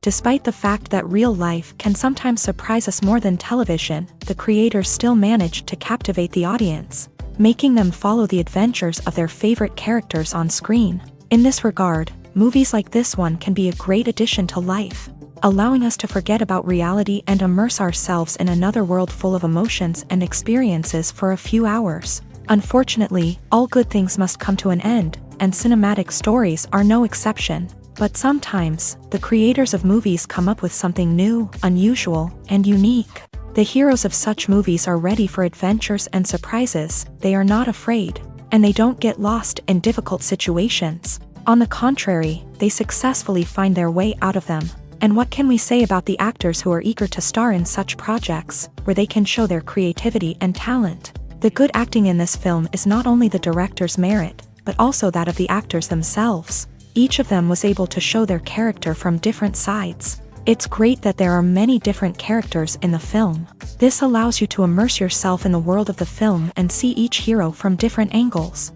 Despite the fact that real life can sometimes surprise us more than television, the creators still manage to captivate the audience, making them follow the adventures of their favorite characters on screen. In this regard, movies like this one can be a great addition to life, allowing us to forget about reality and immerse ourselves in another world full of emotions and experiences for a few hours. Unfortunately, all good things must come to an end, and cinematic stories are no exception. But sometimes, the creators of movies come up with something new, unusual, and unique. The heroes of such movies are ready for adventures and surprises, they are not afraid, and they don't get lost in difficult situations. On the contrary, they successfully find their way out of them. And what can we say about the actors who are eager to star in such projects, where they can show their creativity and talent? The good acting in this film is not only the director's merit, but also that of the actors themselves. Each of them was able to show their character from different sides. It's great that there are many different characters in the film. This allows you to immerse yourself in the world of the film and see each hero from different angles.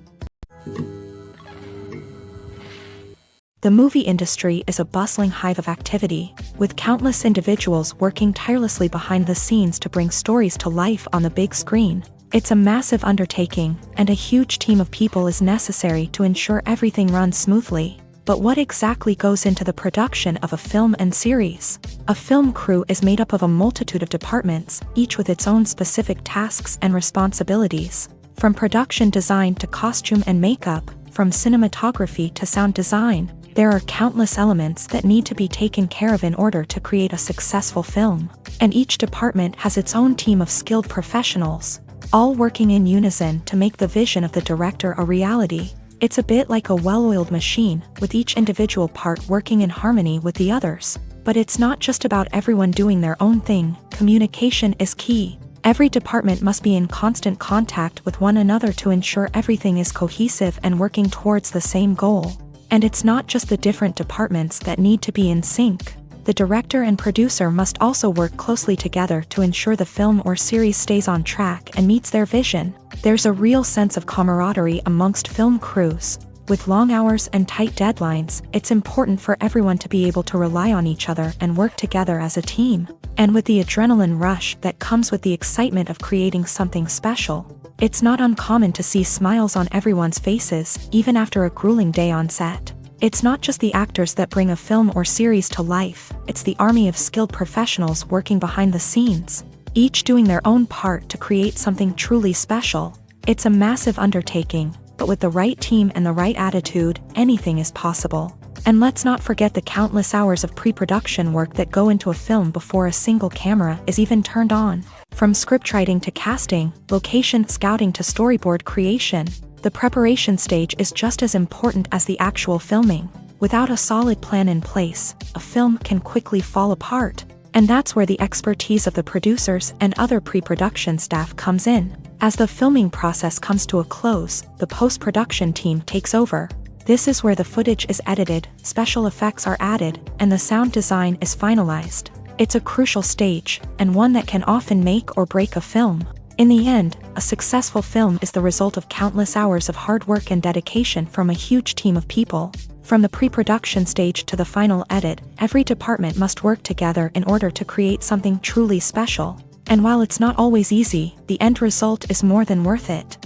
The movie industry is a bustling hive of activity, with countless individuals working tirelessly behind the scenes to bring stories to life on the big screen. It's a massive undertaking, and a huge team of people is necessary to ensure everything runs smoothly. But what exactly goes into the production of a film and series? A film crew is made up of a multitude of departments, each with its own specific tasks and responsibilities. From production design to costume and makeup, from cinematography to sound design, there are countless elements that need to be taken care of in order to create a successful film. And each department has its own team of skilled professionals, all working in unison to make the vision of the director a reality. It's a bit like a well-oiled machine, with each individual part working in harmony with the others. But it's not just about everyone doing their own thing, communication is key. Every department must be in constant contact with one another to ensure everything is cohesive and working towards the same goal. And it's not just the different departments that need to be in sync. The director and producer must also work closely together to ensure the film or series stays on track and meets their vision. There's a real sense of camaraderie amongst film crews. With long hours and tight deadlines, it's important for everyone to be able to rely on each other and work together as a team. And with the adrenaline rush that comes with the excitement of creating something special, it's not uncommon to see smiles on everyone's faces, even after a grueling day on set. It's not just the actors that bring a film or series to life, it's the army of skilled professionals working behind the scenes, each doing their own part to create something truly special. It's a massive undertaking, but with the right team and the right attitude, anything is possible. And let's not forget the countless hours of pre-production work that go into a film before a single camera is even turned on. From scriptwriting to casting, location scouting to storyboard creation, the preparation stage is just as important as the actual filming. Without a solid plan in place, a film can quickly fall apart. And that's where the expertise of the producers and other pre-production staff comes in. As the filming process comes to a close, the post-production team takes over. This is where the footage is edited, special effects are added, and the sound design is finalized. It's a crucial stage, and one that can often make or break a film. In the end, a successful film is the result of countless hours of hard work and dedication from a huge team of people. From the pre-production stage to the final edit, every department must work together in order to create something truly special. And while it's not always easy, the end result is more than worth it.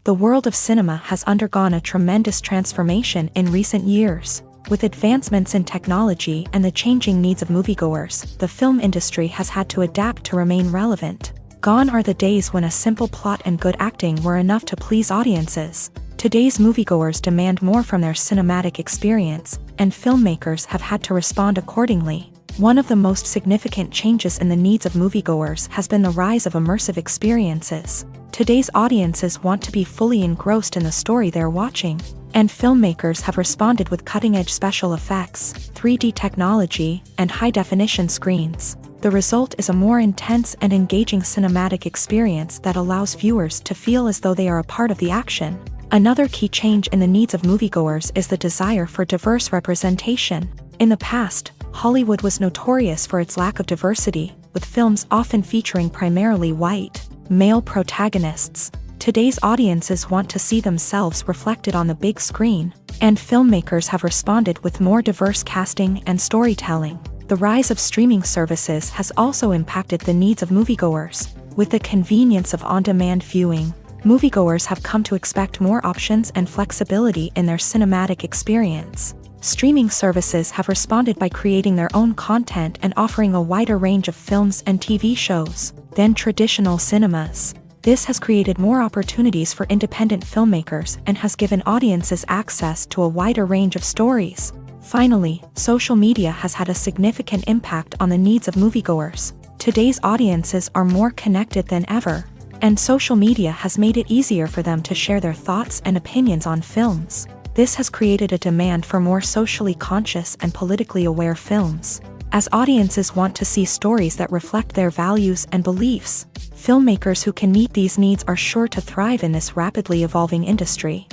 The world of cinema has undergone a tremendous transformation in recent years. With advancements in technology and the changing needs of moviegoers, the film industry has had to adapt to remain relevant. Gone are the days when a simple plot and good acting were enough to please audiences. Today's moviegoers demand more from their cinematic experience, and filmmakers have had to respond accordingly. One of the most significant changes in the needs of moviegoers has been the rise of immersive experiences. Today's audiences want to be fully engrossed in the story they're watching, and filmmakers have responded with cutting-edge special effects, 3D technology, and high-definition screens. The result is a more intense and engaging cinematic experience that allows viewers to feel as though they are a part of the action. Another key change in the needs of moviegoers is the desire for diverse representation. In the past, Hollywood was notorious for its lack of diversity, with films often featuring primarily white, male protagonists. Today's audiences want to see themselves reflected on the big screen, And filmmakers have responded with more diverse casting and storytelling. The rise of streaming services has also impacted the needs of moviegoers. With the convenience of on-demand viewing, moviegoers have come to expect more options and flexibility in their cinematic experience. Streaming services have responded by creating their own content and offering a wider range of films and TV shows than traditional cinemas. This has created more opportunities for independent filmmakers and has given audiences access to a wider range of stories. Finally, social media has had a significant impact on the needs of moviegoers. Today's audiences are more connected than ever, and social media has made it easier for them to share their thoughts and opinions on films. This has created a demand for more socially conscious and politically aware films. As audiences want to see stories that reflect their values and beliefs, filmmakers who can meet these needs are sure to thrive in this rapidly evolving industry.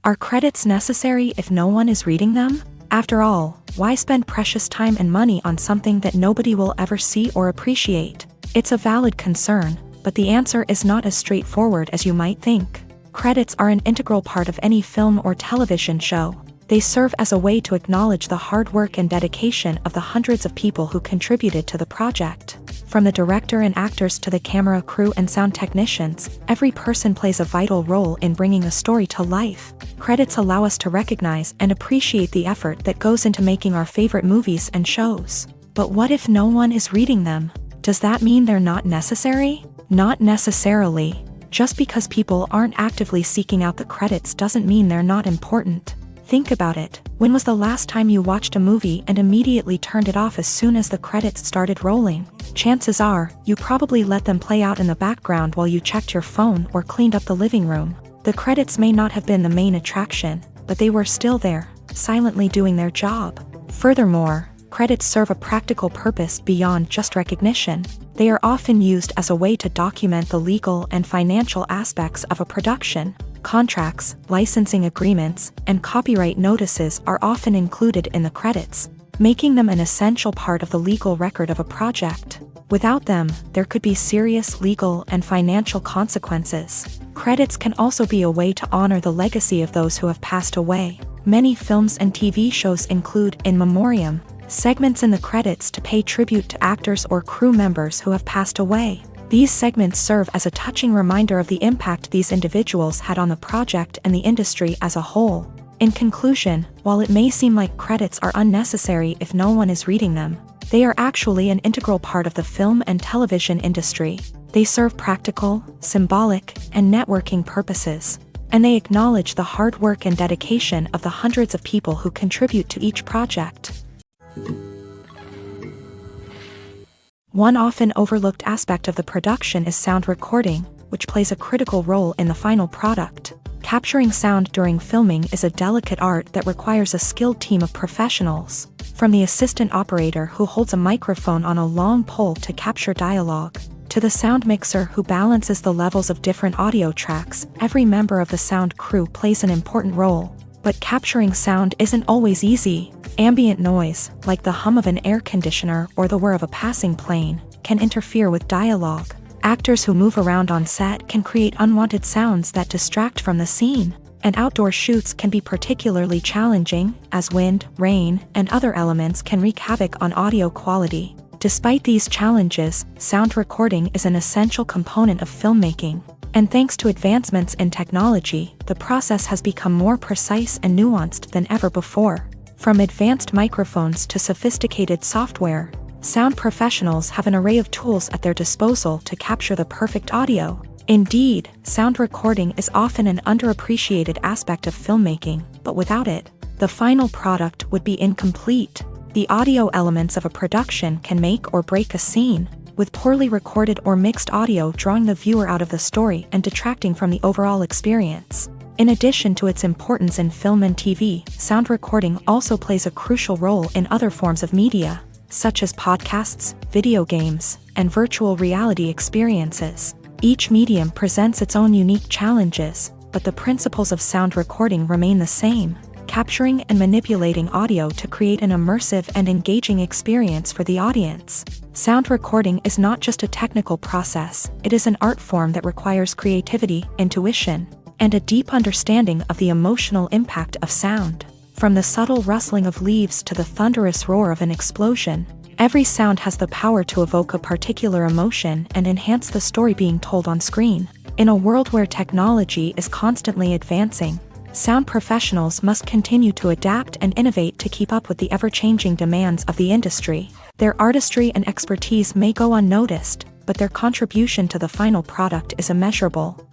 Are credits necessary if no one is reading them? After all, why spend precious time and money on something that nobody will ever see or appreciate? It's a valid concern, but the answer is not as straightforward as you might think. Credits are an integral part of any film or television show. They serve as a way to acknowledge the hard work and dedication of the hundreds of people who contributed to the project. From the director and actors to the camera crew and sound technicians, every person plays a vital role in bringing a story to life. Credits allow us to recognize and appreciate the effort that goes into making our favorite movies and shows. But what if no one is reading them? Does that mean they're not necessary? Not necessarily. Just because people aren't actively seeking out the credits doesn't mean they're not important. Think about it. When was the last time you watched a movie and immediately turned it off as soon as the credits started rolling? Chances are, you probably let them play out in the background while you checked your phone or cleaned up the living room. The credits may not have been the main attraction, but they were still there, silently doing their job. Furthermore, credits serve a practical purpose beyond just recognition. They are often used as a way to document the legal and financial aspects of a production. Contracts, licensing agreements, and copyright notices are often included in the credits, making them an essential part of the legal record of a project. Without them, there could be serious legal and financial consequences. Credits can also be a way to honor the legacy of those who have passed away. Many films and TV shows include in memoriam segments in the credits to pay tribute to actors or crew members who have passed away. These segments serve as a touching reminder of the impact these individuals had on the project and the industry as a whole. In conclusion, while it may seem like credits are unnecessary if no one is reading them, they are actually an integral part of the film and television industry. They serve practical, symbolic, and networking purposes, and they acknowledge the hard work and dedication of the hundreds of people who contribute to each project. One often overlooked aspect of the production is sound recording, which plays a critical role in the final product. Capturing sound during filming is a delicate art that requires a skilled team of professionals. From the assistant operator who holds a microphone on a long pole to capture dialogue, to the sound mixer who balances the levels of different audio tracks, every member of the sound crew plays an important role. But capturing sound isn't always easy. Ambient noise, like the hum of an air conditioner or the whir of a passing plane, can interfere with dialogue. Actors who move around on set can create unwanted sounds that distract from the scene. And outdoor shoots can be particularly challenging, as wind, rain, and other elements can wreak havoc on audio quality. Despite these challenges, sound recording is an essential component of filmmaking. And thanks to advancements in technology, the process has become more precise and nuanced than ever before. From advanced microphones to sophisticated software, sound professionals have an array of tools at their disposal to capture the perfect audio. Indeed, sound recording is often an underappreciated aspect of filmmaking, but without it, the final product would be incomplete. The audio elements of a production can make or break a scene, with poorly recorded or mixed audio drawing the viewer out of the story and detracting from the overall experience. In addition to its importance in film and TV, sound recording also plays a crucial role in other forms of media, such as podcasts, video games, and virtual reality experiences. Each medium presents its own unique challenges, but the principles of sound recording remain the same, capturing and manipulating audio to create an immersive and engaging experience for the audience. Sound recording is not just a technical process, it is an art form that requires creativity, intuition, and a deep understanding of the emotional impact of sound. From the subtle rustling of leaves to the thunderous roar of an explosion, every sound has the power to evoke a particular emotion and enhance the story being told on screen. In a world where technology is constantly advancing, sound professionals must continue to adapt and innovate to keep up with the ever-changing demands of the industry. Their artistry and expertise may go unnoticed, but their contribution to the final product is immeasurable.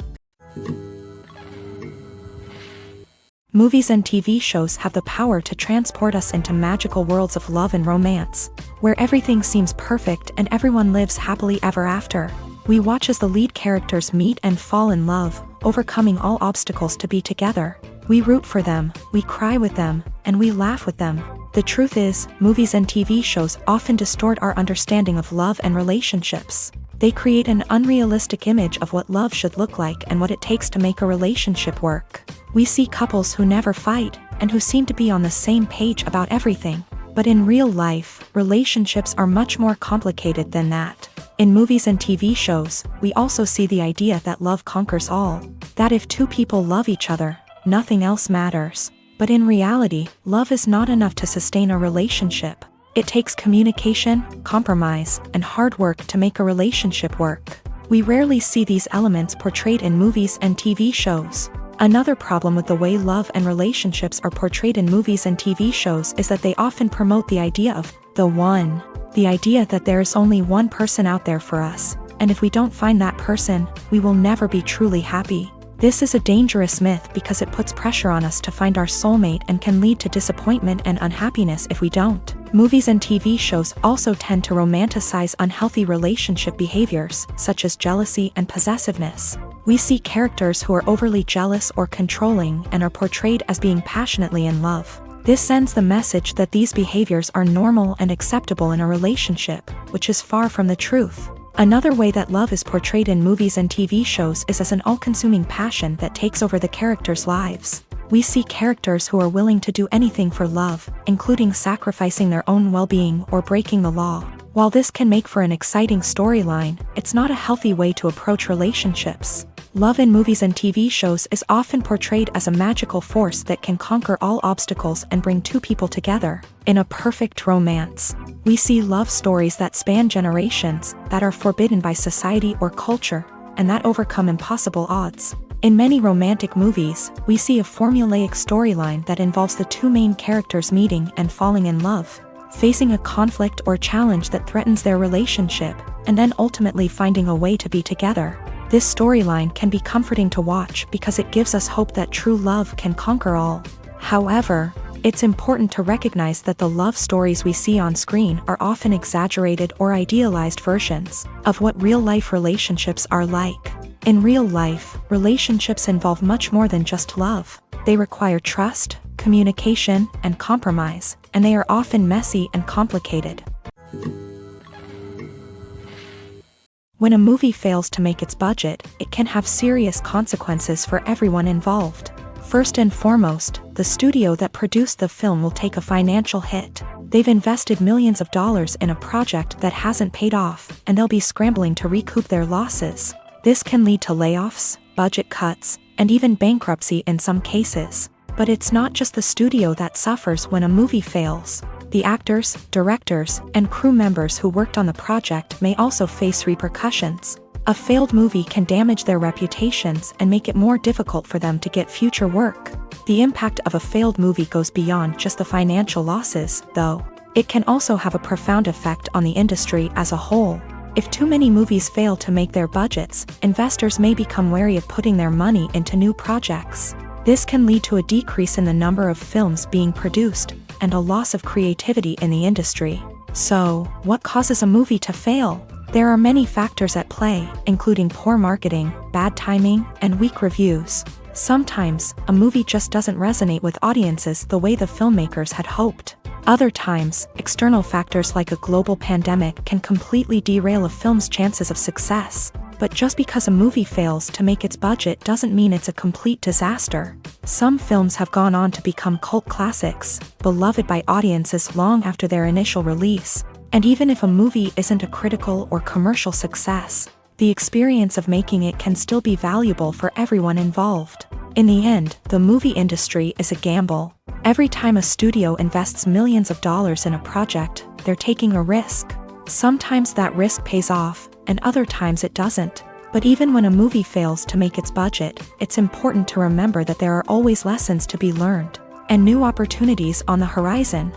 Movies and TV shows have the power to transport us into magical worlds of love and romance, where everything seems perfect and everyone lives happily ever after. We watch as the lead characters meet and fall in love, overcoming all obstacles to be together. We root for them, we cry with them, and we laugh with them. The truth is, movies and TV shows often distort our understanding of love and relationships. They create an unrealistic image of what love should look like and what it takes to make a relationship work. We see couples who never fight, and who seem to be on the same page about everything. But in real life, relationships are much more complicated than that. In movies and TV shows, we also see the idea that love conquers all. That if two people love each other, nothing else matters. But in reality, love is not enough to sustain a relationship. It takes communication, compromise, and hard work to make a relationship work. We rarely see these elements portrayed in movies and TV shows. Another problem with the way love and relationships are portrayed in movies and TV shows is that they often promote the idea of the one. The idea that there is only one person out there for us, and if we don't find that person, we will never be truly happy. This is a dangerous myth because it puts pressure on us to find our soulmate and can lead to disappointment and unhappiness if we don't. Movies and TV shows also tend to romanticize unhealthy relationship behaviors, such as jealousy and possessiveness. We see characters who are overly jealous or controlling and are portrayed as being passionately in love. This sends the message that these behaviors are normal and acceptable in a relationship, which is far from the truth. Another way that love is portrayed in movies and TV shows is as an all-consuming passion that takes over the characters' lives. We see characters who are willing to do anything for love, including sacrificing their own well-being or breaking the law. While this can make for an exciting storyline, it's not a healthy way to approach relationships. Love in movies and TV shows is often portrayed as a magical force that can conquer all obstacles and bring two people together. In a perfect romance, we see love stories that span generations, that are forbidden by society or culture, and that overcome impossible odds. In many romantic movies, we see a formulaic storyline that involves the two main characters meeting and falling in love, facing a conflict or challenge that threatens their relationship, and then ultimately finding a way to be together. This storyline can be comforting to watch because it gives us hope that true love can conquer all. However, it's important to recognize that the love stories we see on screen are often exaggerated or idealized versions of what real-life relationships are like. In real life, relationships involve much more than just love. They require trust, communication, and compromise, and they are often messy and complicated. When a movie fails to make its budget, it can have serious consequences for everyone involved. First and foremost, the studio that produced the film will take a financial hit. They've invested millions of dollars in a project that hasn't paid off, and they'll be scrambling to recoup their losses. This can lead to layoffs, budget cuts, and even bankruptcy in some cases. But it's not just the studio that suffers when a movie fails. The actors, directors, and crew members who worked on the project may also face repercussions. A failed movie can damage their reputations and make it more difficult for them to get future work. The impact of a failed movie goes beyond just the financial losses, though. It can also have a profound effect on the industry as a whole. If too many movies fail to make their budgets, investors may become wary of putting their money into new projects. This can lead to a decrease in the number of films being produced, and a loss of creativity in the industry. So, what causes a movie to fail? There are many factors at play, including poor marketing, bad timing, and weak reviews. Sometimes, a movie just doesn't resonate with audiences the way the filmmakers had hoped. Other times, external factors like a global pandemic can completely derail a film's chances of success. But just because a movie fails to make its budget doesn't mean it's a complete disaster. Some films have gone on to become cult classics, beloved by audiences long after their initial release. And even if a movie isn't a critical or commercial success, the experience of making it can still be valuable for everyone involved. In the end, the movie industry is a gamble. Every time a studio invests millions of dollars in a project, they're taking a risk. Sometimes that risk pays off, and other times it doesn't. But even when a movie fails to make its budget, it's important to remember that there are always lessons to be learned, and new opportunities on the horizon.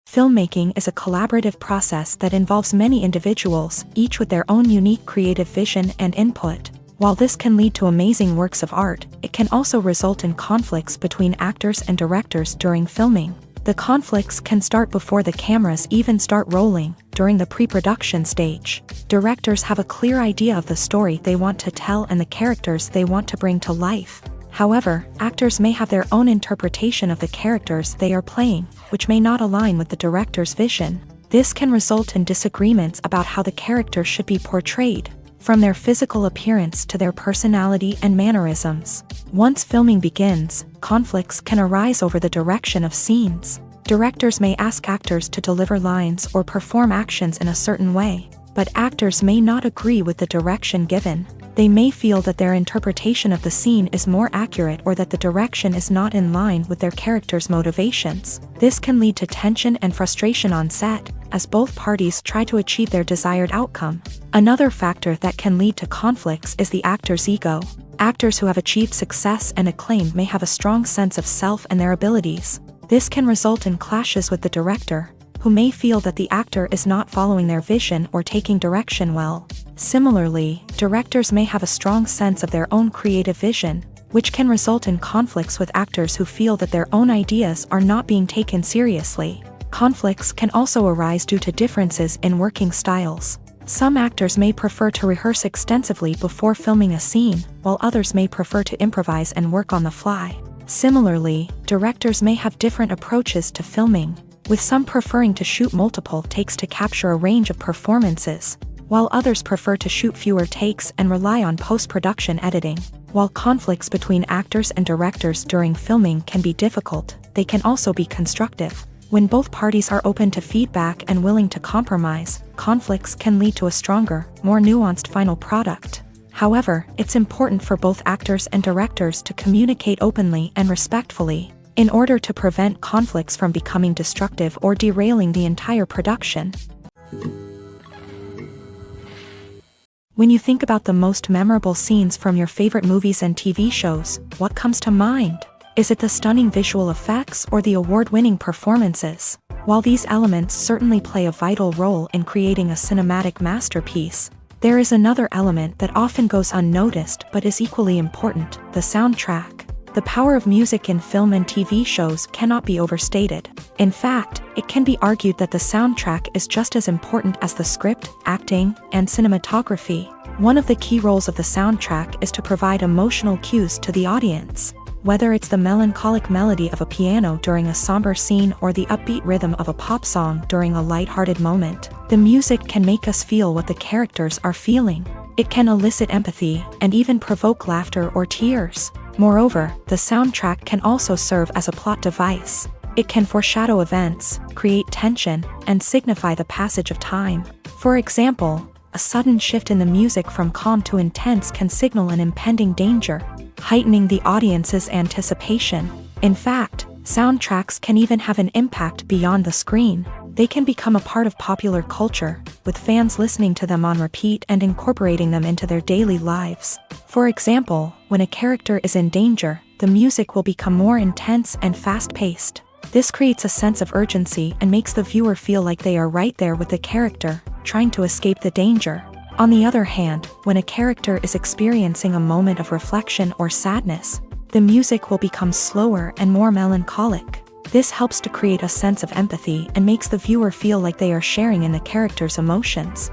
Filmmaking is a collaborative process that involves many individuals, each with their own unique creative vision and input. While this can lead to amazing works of art, it can also result in conflicts between actors and directors during filming. The conflicts can start before the cameras even start rolling, during the pre-production stage. Directors have a clear idea of the story they want to tell and the characters they want to bring to life. However, actors may have their own interpretation of the characters they are playing, which may not align with the director's vision. This can result in disagreements about how the character should be portrayed, from their physical appearance to their personality and mannerisms. Once filming begins, conflicts can arise over the direction of scenes. Directors may ask actors to deliver lines or perform actions in a certain way, but actors may not agree with the direction given. They may feel that their interpretation of the scene is more accurate or that the direction is not in line with their character's motivations. This can lead to tension and frustration on set, as both parties try to achieve their desired outcome. Another factor that can lead to conflicts is the actor's ego. Actors who have achieved success and acclaim may have a strong sense of self and their abilities. This can result in clashes with the director, who may feel that the actor is not following their vision or taking direction well. Similarly, directors may have a strong sense of their own creative vision, which can result in conflicts with actors who feel that their own ideas are not being taken seriously. Conflicts can also arise due to differences in working styles. Some actors may prefer to rehearse extensively before filming a scene, while others may prefer to improvise and work on the fly. Similarly, directors may have different approaches to filming, with some preferring to shoot multiple takes to capture a range of performances, while others prefer to shoot fewer takes and rely on post-production editing. While conflicts between actors and directors during filming can be difficult, they can also be constructive. When both parties are open to feedback and willing to compromise, conflicts can lead to a stronger, more nuanced final product. However, it's important for both actors and directors to communicate openly and respectfully, in order to prevent conflicts from becoming destructive or derailing the entire production. When you think about the most memorable scenes from your favorite movies and TV shows, what comes to mind? Is it the stunning visual effects or the award-winning performances? While these elements certainly play a vital role in creating a cinematic masterpiece, there is another element that often goes unnoticed but is equally important: the soundtrack. The power of music in film and TV shows cannot be overstated. In fact, it can be argued that the soundtrack is just as important as the script, acting, and cinematography. One of the key roles of the soundtrack is to provide emotional cues to the audience. Whether it's the melancholic melody of a piano during a somber scene or the upbeat rhythm of a pop song during a light-hearted moment, the music can make us feel what the characters are feeling. It can elicit empathy and even provoke laughter or tears. Moreover, the soundtrack can also serve as a plot device. It can foreshadow events, create tension, and signify the passage of time. For example, a sudden shift in the music from calm to intense can signal an impending danger, heightening the audience's anticipation. In fact, soundtracks can even have an impact beyond the screen. They can become a part of popular culture, with fans listening to them on repeat and incorporating them into their daily lives. For example, when a character is in danger, the music will become more intense and fast-paced. This creates a sense of urgency and makes the viewer feel like they are right there with the character, trying to escape the danger. On the other hand, when a character is experiencing a moment of reflection or sadness, the music will become slower and more melancholic. This helps to create a sense of empathy and makes the viewer feel like they are sharing in the character's emotions.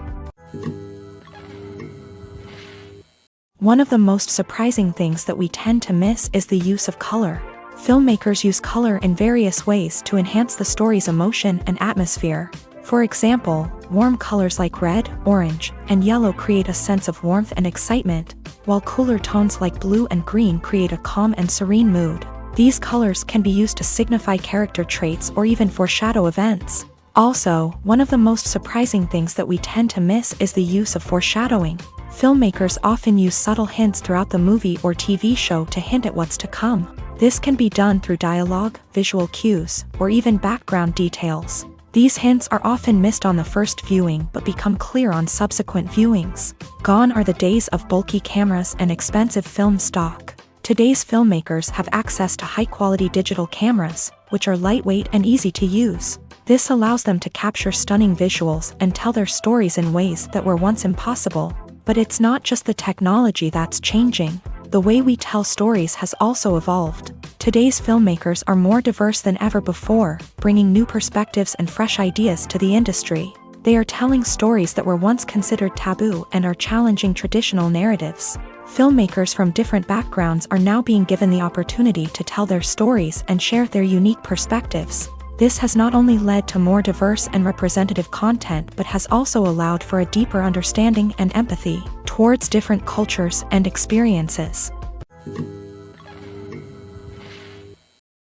One of the most surprising things that we tend to miss is the use of color. Filmmakers use color in various ways to enhance the story's emotion and atmosphere. For example, warm colors like red, orange, and yellow create a sense of warmth and excitement, while cooler tones like blue and green create a calm and serene mood. These colors can be used to signify character traits or even foreshadow events. Also, one of the most surprising things that we tend to miss is the use of foreshadowing. Filmmakers often use subtle hints throughout the movie or TV show to hint at what's to come. This can be done through dialogue, visual cues, or even background details. These hints are often missed on the first viewing but become clear on subsequent viewings. Gone are the days of bulky cameras and expensive film stock. Today's filmmakers have access to high-quality digital cameras, which are lightweight and easy to use. This allows them to capture stunning visuals and tell their stories in ways that were once impossible. But it's not just the technology that's changing. The way we tell stories has also evolved. Today's filmmakers are more diverse than ever before, bringing new perspectives and fresh ideas to the industry. They are telling stories that were once considered taboo and are challenging traditional narratives. Filmmakers from different backgrounds are now being given the opportunity to tell their stories and share their unique perspectives. This has not only led to more diverse and representative content but has also allowed for a deeper understanding and empathy towards different cultures and experiences.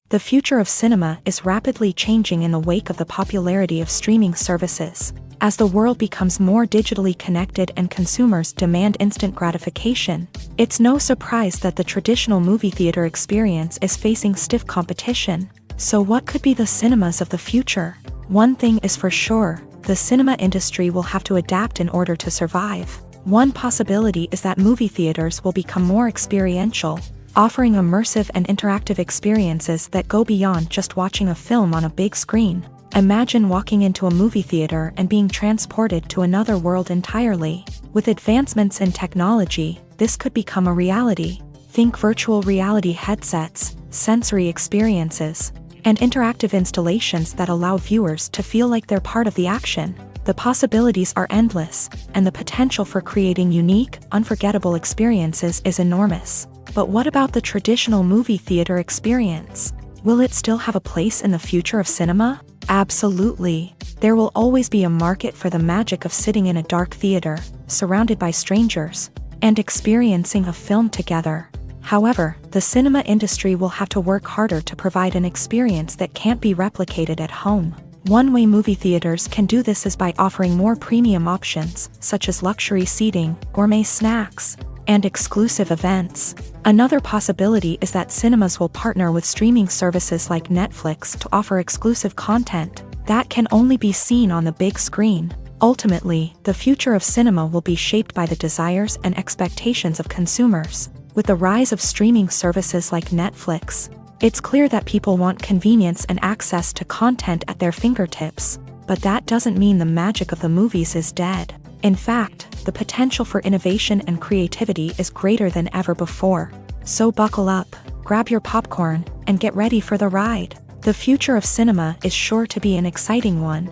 The future of cinema is rapidly changing in the wake of the popularity of streaming services. As the world becomes more digitally connected and consumers demand instant gratification, it's no surprise that the traditional movie theater experience is facing stiff competition. So what could be the cinemas of the future? One thing is for sure, the cinema industry will have to adapt in order to survive. One possibility is that movie theaters will become more experiential, offering immersive and interactive experiences that go beyond just watching a film on a big screen. Imagine walking into a movie theater and being transported to another world entirely. With advancements in technology, this could become a reality. Think virtual reality headsets, sensory experiences, and interactive installations that allow viewers to feel like they're part of the action. The possibilities are endless, and the potential for creating unique, unforgettable experiences is enormous. But what about the traditional movie theater experience? Will it still have a place in the future of cinema? Absolutely. There will always be a market for the magic of sitting in a dark theater, surrounded by strangers, and experiencing a film together. However, the cinema industry will have to work harder to provide an experience that can't be replicated at home. One way movie theaters can do this is by offering more premium options, such as luxury seating, gourmet snacks, and exclusive events. Another possibility is that cinemas will partner with streaming services like Netflix to offer exclusive content that can only be seen on the big screen. Ultimately, the future of cinema will be shaped by the desires and expectations of consumers. With the rise of streaming services like Netflix, it's clear that people want convenience and access to content at their fingertips. But that doesn't mean the magic of the movies is dead. In fact, the potential for innovation and creativity is greater than ever before. So buckle up, grab your popcorn, and get ready for the ride. The future of cinema is sure to be an exciting one.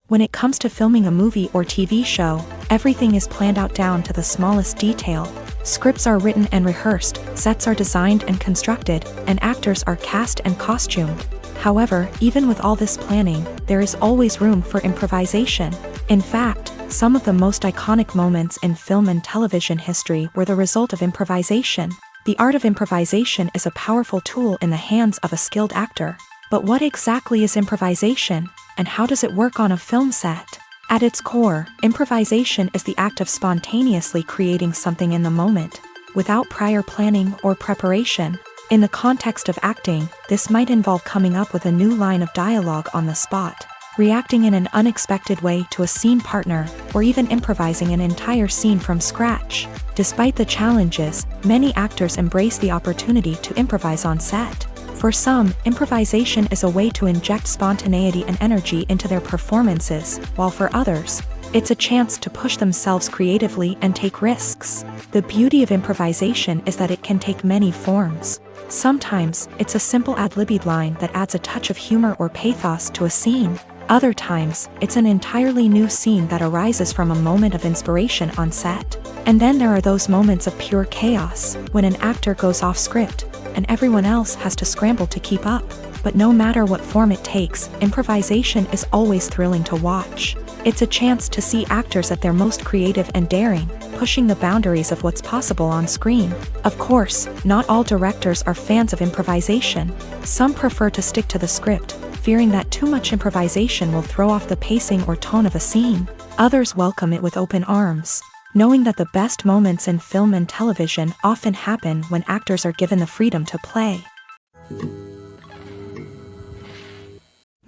When it comes to filming a movie or TV show, everything is planned out down to the smallest detail. Scripts are written and rehearsed, sets are designed and constructed, and actors are cast and costumed. However, even with all this planning, there is always room for improvisation. In fact, some of the most iconic moments in film and television history were the result of improvisation. The art of improvisation is a powerful tool in the hands of a skilled actor. But what exactly is improvisation, and how does it work on a film set? At its core, improvisation is the act of spontaneously creating something in the moment, without prior planning or preparation. In the context of acting, this might involve coming up with a new line of dialogue on the spot, reacting in an unexpected way to a scene partner, or even improvising an entire scene from scratch. Despite the challenges, many actors embrace the opportunity to improvise on set. For some, improvisation is a way to inject spontaneity and energy into their performances, while for others, it's a chance to push themselves creatively and take risks. The beauty of improvisation is that it can take many forms. Sometimes, it's a simple ad-libbed line that adds a touch of humor or pathos to a scene. Other times, it's an entirely new scene that arises from a moment of inspiration on set. And then there are those moments of pure chaos, when an actor goes off script, and everyone else has to scramble to keep up. But no matter what form it takes, improvisation is always thrilling to watch. It's a chance to see actors at their most creative and daring, pushing the boundaries of what's possible on screen. Of course, not all directors are fans of improvisation. Some prefer to stick to the script, fearing that too much improvisation will throw off the pacing or tone of a scene. Others welcome it with open arms, knowing that the best moments in film and television often happen when actors are given the freedom to play.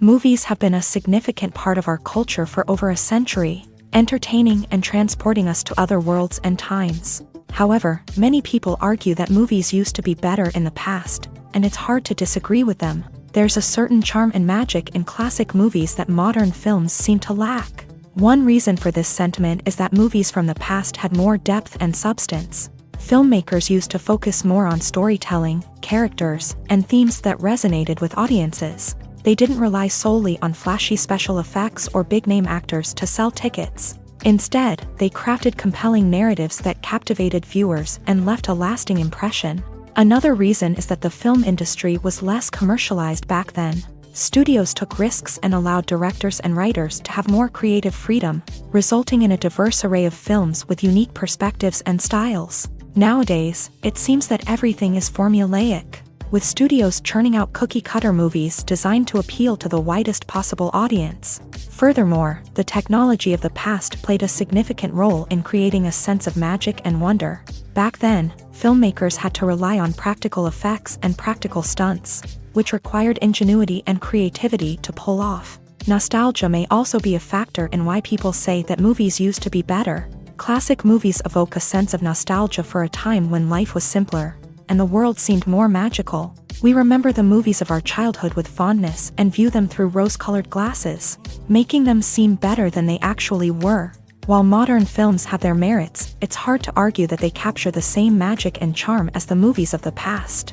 Movies have been a significant part of our culture for over a century, entertaining and transporting us to other worlds and times. However, many people argue that movies used to be better in the past, and it's hard to disagree with them. There's a certain charm and magic in classic movies that modern films seem to lack. One reason for this sentiment is that movies from the past had more depth and substance. Filmmakers used to focus more on storytelling, characters, and themes that resonated with audiences. They didn't rely solely on flashy special effects or big-name actors to sell tickets. Instead, they crafted compelling narratives that captivated viewers and left a lasting impression. Another reason is that the film industry was less commercialized back then. Studios took risks and allowed directors and writers to have more creative freedom, resulting in a diverse array of films with unique perspectives and styles. Nowadays, it seems that everything is formulaic, with studios churning out cookie-cutter movies designed to appeal to the widest possible audience. Furthermore, the technology of the past played a significant role in creating a sense of magic and wonder. Back then, filmmakers had to rely on practical effects and practical stunts, which required ingenuity and creativity to pull off. Nostalgia may also be a factor in why people say that movies used to be better. Classic movies evoke a sense of nostalgia for a time when life was simpler, and the world seemed more magical. We remember the movies of our childhood with fondness and view them through rose-colored glasses, making them seem better than they actually were. While modern films have their merits, it's hard to argue that they capture the same magic and charm as the movies of the past.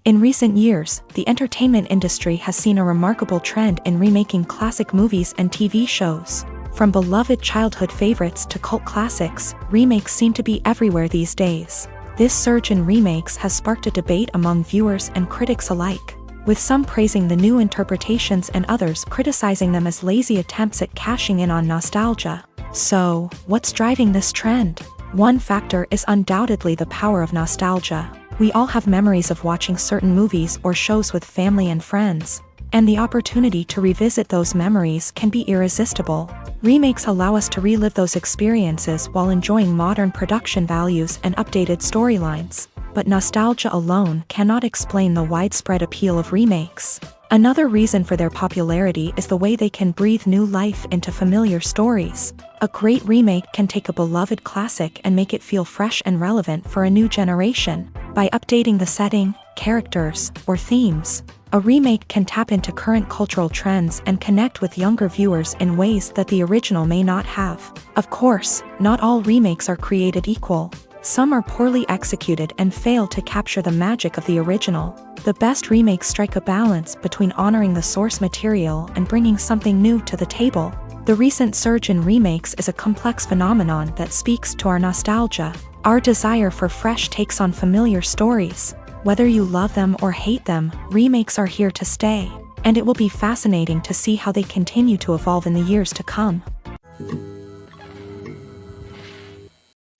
In recent years, the entertainment industry has seen a remarkable trend in remaking classic movies and TV shows. From beloved childhood favorites to cult classics, remakes seem to be everywhere these days. This surge in remakes has sparked a debate among viewers and critics alike, with some praising the new interpretations and others criticizing them as lazy attempts at cashing in on nostalgia. So, what's driving this trend? One factor is undoubtedly the power of nostalgia. We all have memories of watching certain movies or shows with family and friends, and the opportunity to revisit those memories can be irresistible. Remakes allow us to relive those experiences while enjoying modern production values and updated storylines, but nostalgia alone cannot explain the widespread appeal of remakes. Another reason for their popularity is the way they can breathe new life into familiar stories. A great remake can take a beloved classic and make it feel fresh and relevant for a new generation. By updating the setting, characters, or themes, a remake can tap into current cultural trends and connect with younger viewers in ways that the original may not have. Of course, not all remakes are created equal. Some are poorly executed and fail to capture the magic of the original. The best remakes strike a balance between honoring the source material and bringing something new to the table. The recent surge in remakes is a complex phenomenon that speaks to our nostalgia, our desire for fresh takes on familiar stories. Whether you love them or hate them, remakes are here to stay, and it will be fascinating to see how they continue to evolve in the years to come.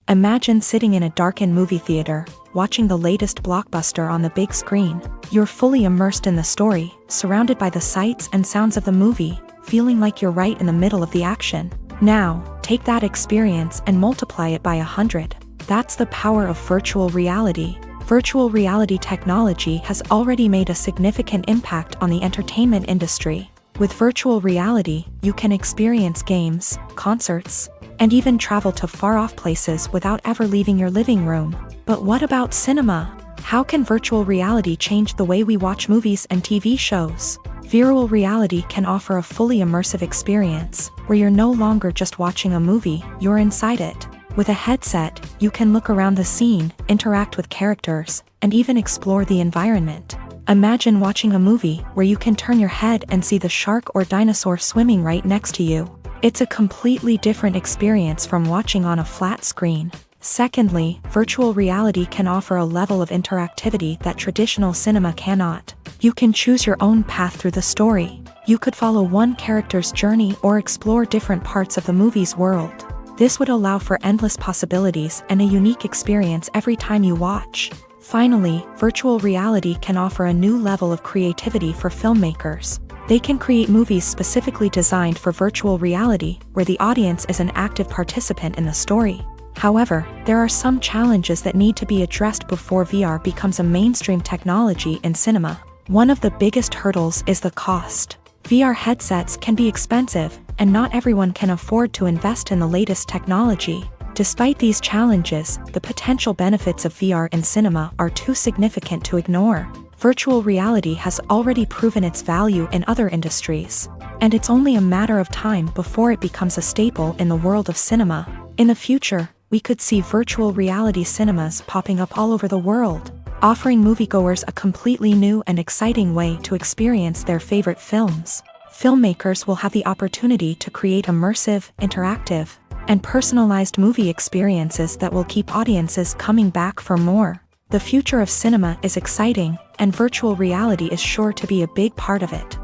Imagine sitting in a darkened movie theater, watching the latest blockbuster on the big screen. You're fully immersed in the story, surrounded by the sights and sounds of the movie, feeling like you're right in the middle of the action. Now, take that experience and multiply it by 100. That's the power of virtual reality. Virtual reality technology has already made a significant impact on the entertainment industry. With virtual reality, you can experience games, concerts, and even travel to far-off places without ever leaving your living room. But what about cinema? How can virtual reality change the way we watch movies and TV shows? Virtual reality can offer a fully immersive experience, where you're no longer just watching a movie, you're inside it. With a headset, you can look around the scene, interact with characters, and even explore the environment. Imagine watching a movie where you can turn your head and see the shark or dinosaur swimming right next to you. It's a completely different experience from watching on a flat screen. Secondly, virtual reality can offer a level of interactivity that traditional cinema cannot. You can choose your own path through the story. You could follow one character's journey or explore different parts of the movie's world. This would allow for endless possibilities and a unique experience every time you watch. Finally, virtual reality can offer a new level of creativity for filmmakers. They can create movies specifically designed for virtual reality, where the audience is an active participant in the story. However, there are some challenges that need to be addressed before VR becomes a mainstream technology in cinema. One of the biggest hurdles is the cost. VR headsets can be expensive, and not everyone can afford to invest in the latest technology. Despite these challenges, the potential benefits of VR in cinema are too significant to ignore. Virtual reality has already proven its value in other industries, and it's only a matter of time before it becomes a staple in the world of cinema. In the future, we could see virtual reality cinemas popping up all over the world, offering moviegoers a completely new and exciting way to experience their favorite films. Filmmakers will have the opportunity to create immersive, interactive, and personalized movie experiences that will keep audiences coming back for more. The future of cinema is exciting, and virtual reality is sure to be a big part of it.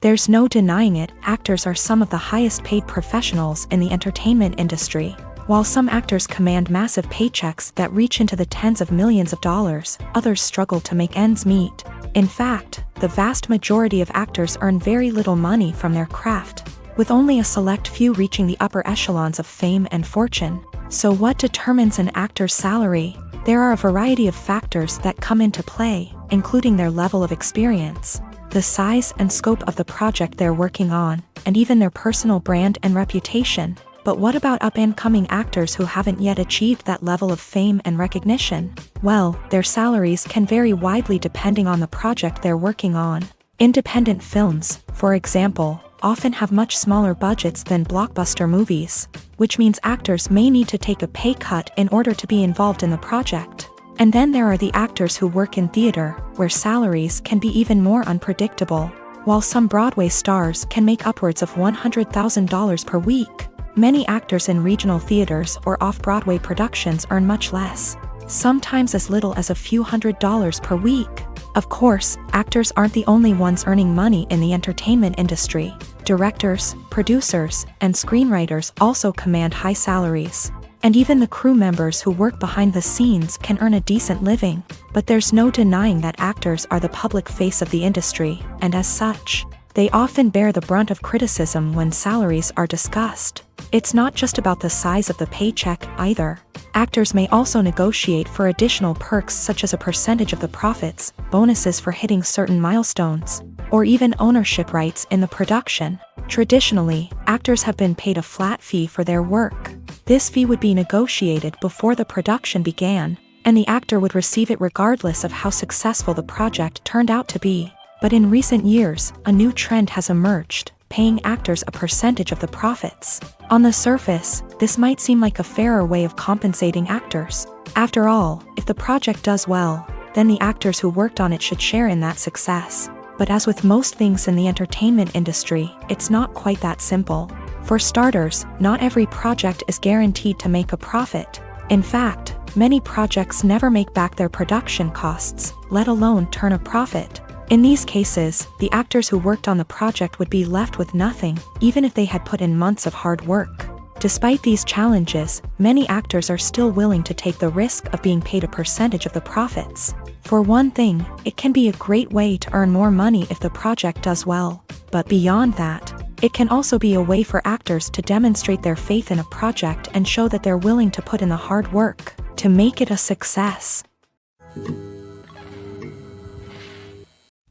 There's no denying it, actors are some of the highest paid professionals in the entertainment industry. While some actors command massive paychecks that reach into the tens of millions of dollars, others struggle to make ends meet. In fact, the vast majority of actors earn very little money from their craft, with only a select few reaching the upper echelons of fame and fortune. So what determines an actor's salary? There are a variety of factors that come into play, including their level of experience, the size and scope of the project they're working on, and even their personal brand and reputation. But what about up-and-coming actors who haven't yet achieved that level of fame and recognition? Well, their salaries can vary widely depending on the project they're working on. Independent films, for example, often have much smaller budgets than blockbuster movies, which means actors may need to take a pay cut in order to be involved in the project. And then there are the actors who work in theater, where salaries can be even more unpredictable. While some Broadway stars can make upwards of $100,000 per week, many actors in regional theaters or off-Broadway productions earn much less, sometimes as little as a few $100s per week. Of course, actors aren't the only ones earning money in the entertainment industry. Directors, producers, and screenwriters also command high salaries. And even the crew members who work behind the scenes can earn a decent living. But there's no denying that actors are the public face of the industry, and as such, they often bear the brunt of criticism when salaries are discussed. It's not just about the size of the paycheck either. Actors may also negotiate for additional perks such as a percentage of the profits, bonuses for hitting certain milestones, or even ownership rights in the production. Traditionally, actors have been paid a flat fee for their work. This fee would be negotiated before the production began, and the actor would receive it regardless of how successful the project turned out to be. But in recent years, a new trend has emerged, paying actors a percentage of the profits. On the surface, this might seem like a fairer way of compensating actors. After all, if the project does well, then the actors who worked on it should share in that success. But as with most things in the entertainment industry, it's not quite that simple. For starters, not every project is guaranteed to make a profit. In fact, many projects never make back their production costs, let alone turn a profit. In these cases, the actors who worked on the project would be left with nothing, even if they had put in months of hard work. Despite these challenges, many actors are still willing to take the risk of being paid a percentage of the profits. For one thing, it can be a great way to earn more money if the project does well. But beyond that, it can also be a way for actors to demonstrate their faith in a project and show that they're willing to put in the hard work to make it a success.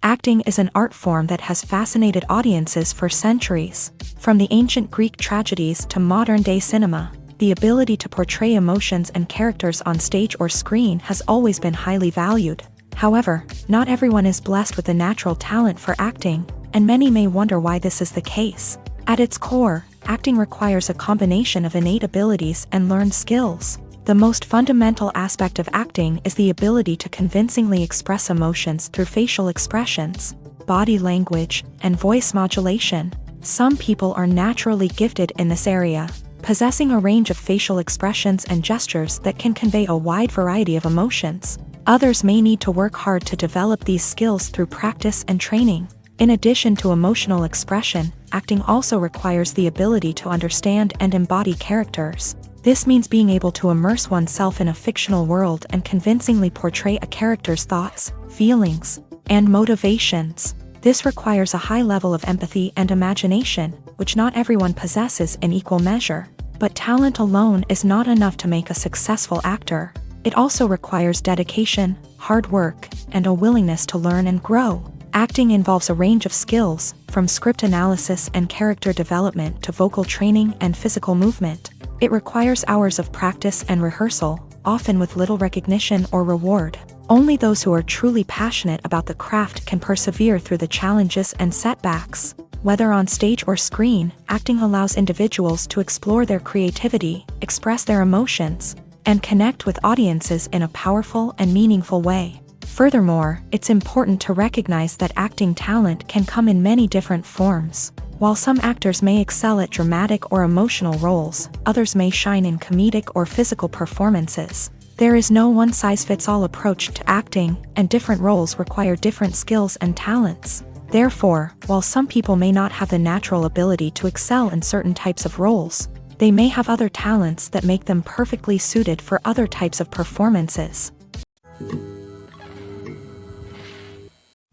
Acting is an art form that has fascinated audiences for centuries. From the ancient Greek tragedies to modern-day cinema, the ability to portray emotions and characters on stage or screen has always been highly valued. However, not everyone is blessed with the natural talent for acting, and many may wonder why this is the case. At its core, acting requires a combination of innate abilities and learned skills. The most fundamental aspect of acting is the ability to convincingly express emotions through facial expressions, body language, and voice modulation. Some people are naturally gifted in this area, possessing a range of facial expressions and gestures that can convey a wide variety of emotions. Others may need to work hard to develop these skills through practice and training. In addition to emotional expression, acting also requires the ability to understand and embody characters. This means being able to immerse oneself in a fictional world and convincingly portray a character's thoughts, feelings, and motivations. This requires a high level of empathy and imagination, which not everyone possesses in equal measure. But talent alone is not enough to make a successful actor. It also requires dedication, hard work, and a willingness to learn and grow. Acting involves a range of skills, from script analysis and character development to vocal training and physical movement. It requires hours of practice and rehearsal, often with little recognition or reward. Only those who are truly passionate about the craft can persevere through the challenges and setbacks. Whether on stage or screen, acting allows individuals to explore their creativity, express their emotions, and connect with audiences in a powerful and meaningful way. Furthermore, it's important to recognize that acting talent can come in many different forms. While some actors may excel at dramatic or emotional roles, others may shine in comedic or physical performances. There is no one-size-fits-all approach to acting, and different roles require different skills and talents. Therefore, while some people may not have the natural ability to excel in certain types of roles, they may have other talents that make them perfectly suited for other types of performances.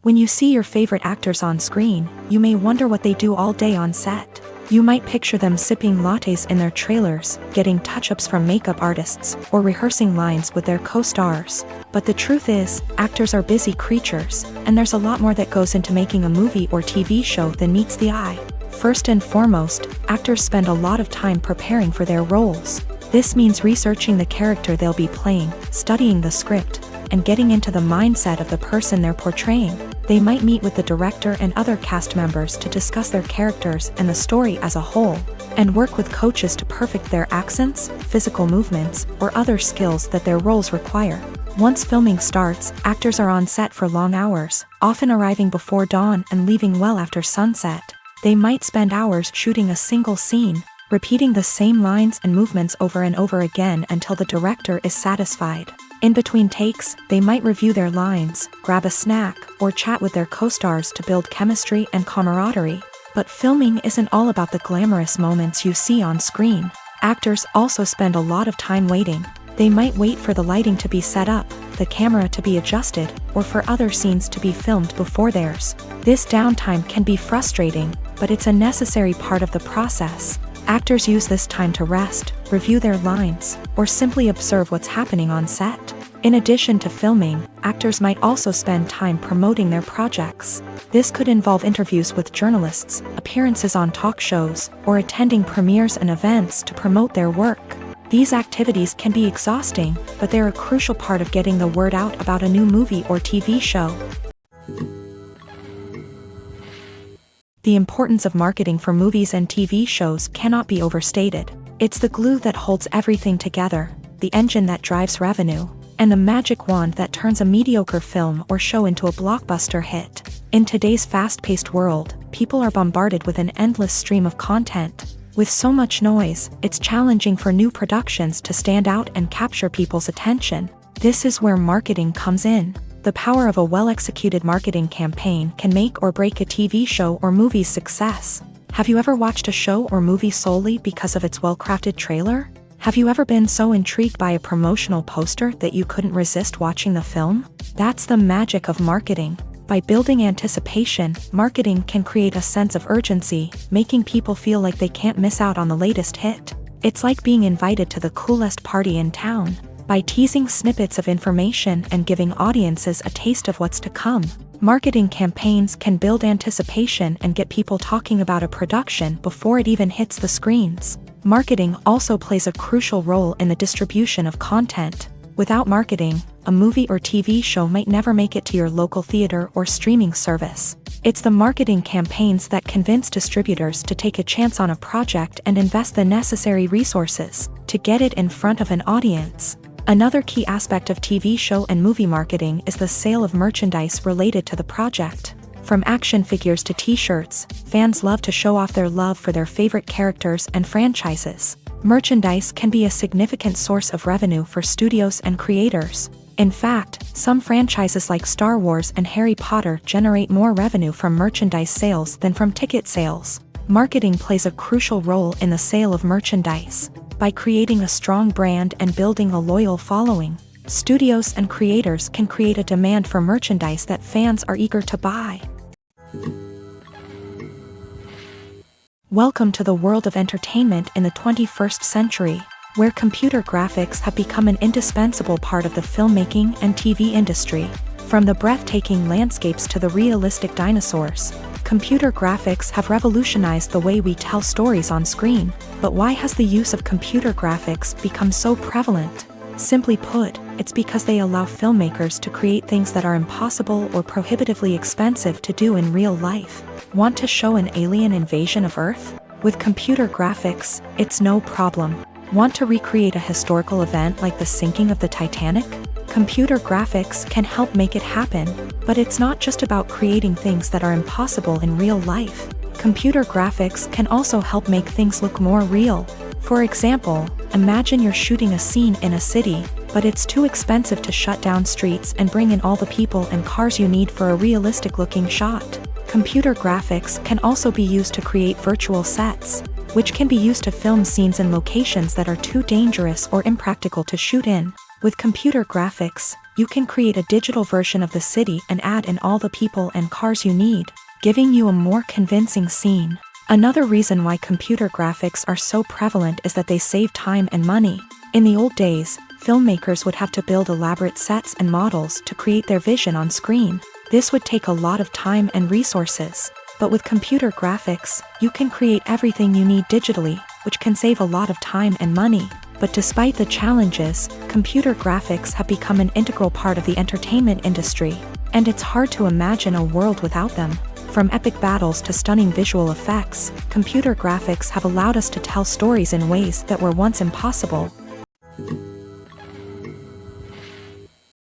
When you see your favorite actors on screen, you may wonder what they do all day on set. You might picture them sipping lattes in their trailers, getting touch-ups from makeup artists, or rehearsing lines with their co-stars. But the truth is, actors are busy creatures, and there's a lot more that goes into making a movie or TV show than meets the eye. First and foremost, actors spend a lot of time preparing for their roles. This means researching the character they'll be playing, studying the script, and getting into the mindset of the person they're portraying. They might meet with the director and other cast members to discuss their characters and the story as a whole, and work with coaches to perfect their accents, physical movements, or other skills that their roles require. Once filming starts, actors are on set for long hours, often arriving before dawn and leaving well after sunset. They might spend hours shooting a single scene, repeating the same lines and movements over and over again until the director is satisfied. In between takes, they might review their lines, grab a snack, or chat with their co-stars to build chemistry and camaraderie. But filming isn't all about the glamorous moments you see on screen. Actors also spend a lot of time waiting. They might wait for the lighting to be set up, the camera to be adjusted, or for other scenes to be filmed before theirs. This downtime can be frustrating, but it's a necessary part of the process. Actors use this time to rest, review their lines, or simply observe what's happening on set. In addition to filming, actors might also spend time promoting their projects. This could involve interviews with journalists, appearances on talk shows, or attending premieres and events to promote their work. These activities can be exhausting, but they're a crucial part of getting the word out about a new movie or TV show. The importance of marketing for movies and TV shows cannot be overstated. It's the glue that holds everything together, the engine that drives revenue, and the magic wand that turns a mediocre film or show into a blockbuster hit. In today's fast-paced world, people are bombarded with an endless stream of content. With so much noise, it's challenging for new productions to stand out and capture people's attention. This is where marketing comes in. The power of a well-executed marketing campaign can make or break a TV show or movie's success. Have you ever watched a show or movie solely because of its well-crafted trailer? Have you ever been so intrigued by a promotional poster that you couldn't resist watching the film? That's the magic of marketing. By building anticipation, marketing can create a sense of urgency, making people feel like they can't miss out on the latest hit. It's like being invited to the coolest party in town. By teasing snippets of information and giving audiences a taste of what's to come, marketing campaigns can build anticipation and get people talking about a production before it even hits the screens. Marketing also plays a crucial role in the distribution of content. Without marketing, a movie or TV show might never make it to your local theater or streaming service. It's the marketing campaigns that convince distributors to take a chance on a project and invest the necessary resources to get it in front of an audience. Another key aspect of TV show and movie marketing is the sale of merchandise related to the project. From action figures to t-shirts, fans love to show off their love for their favorite characters and franchises. Merchandise can be a significant source of revenue for studios and creators. In fact, some franchises like Star Wars and Harry Potter generate more revenue from merchandise sales than from ticket sales. Marketing plays a crucial role in the sale of merchandise. By creating a strong brand and building a loyal following, Studios and creators can create a demand for merchandise that fans are eager to buy. Welcome to the world of entertainment in the 21st century, where computer graphics have become an indispensable part of the filmmaking and TV industry. From the breathtaking landscapes to the realistic dinosaurs, computer graphics have revolutionized the way we tell stories on screen. But why has the use of computer graphics become so prevalent? Simply put, it's because they allow filmmakers to create things that are impossible or prohibitively expensive to do in real life. Want to show an alien invasion of Earth? With computer graphics, it's no problem. Want to recreate a historical event like the sinking of the Titanic? Computer graphics can help make it happen, but it's not just about creating things that are impossible in real life. Computer graphics can also help make things look more real. For example, imagine you're shooting a scene in a city, but it's too expensive to shut down streets and bring in all the people and cars you need for a realistic-looking shot. Computer graphics can also be used to create virtual sets, which can be used to film scenes in locations that are too dangerous or impractical to shoot in. With computer graphics, you can create a digital version of the city and add in all the people and cars you need, giving you a more convincing scene. Another reason why computer graphics are so prevalent is that they save time and money. In the old days, filmmakers would have to build elaborate sets and models to create their vision on screen. This would take a lot of time and resources. But with computer graphics, you can create everything you need digitally, which can save a lot of time and money. But despite the challenges, computer graphics have become an integral part of the entertainment industry, and it's hard to imagine a world without them. From epic battles to stunning visual effects, computer graphics have allowed us to tell stories in ways that were once impossible.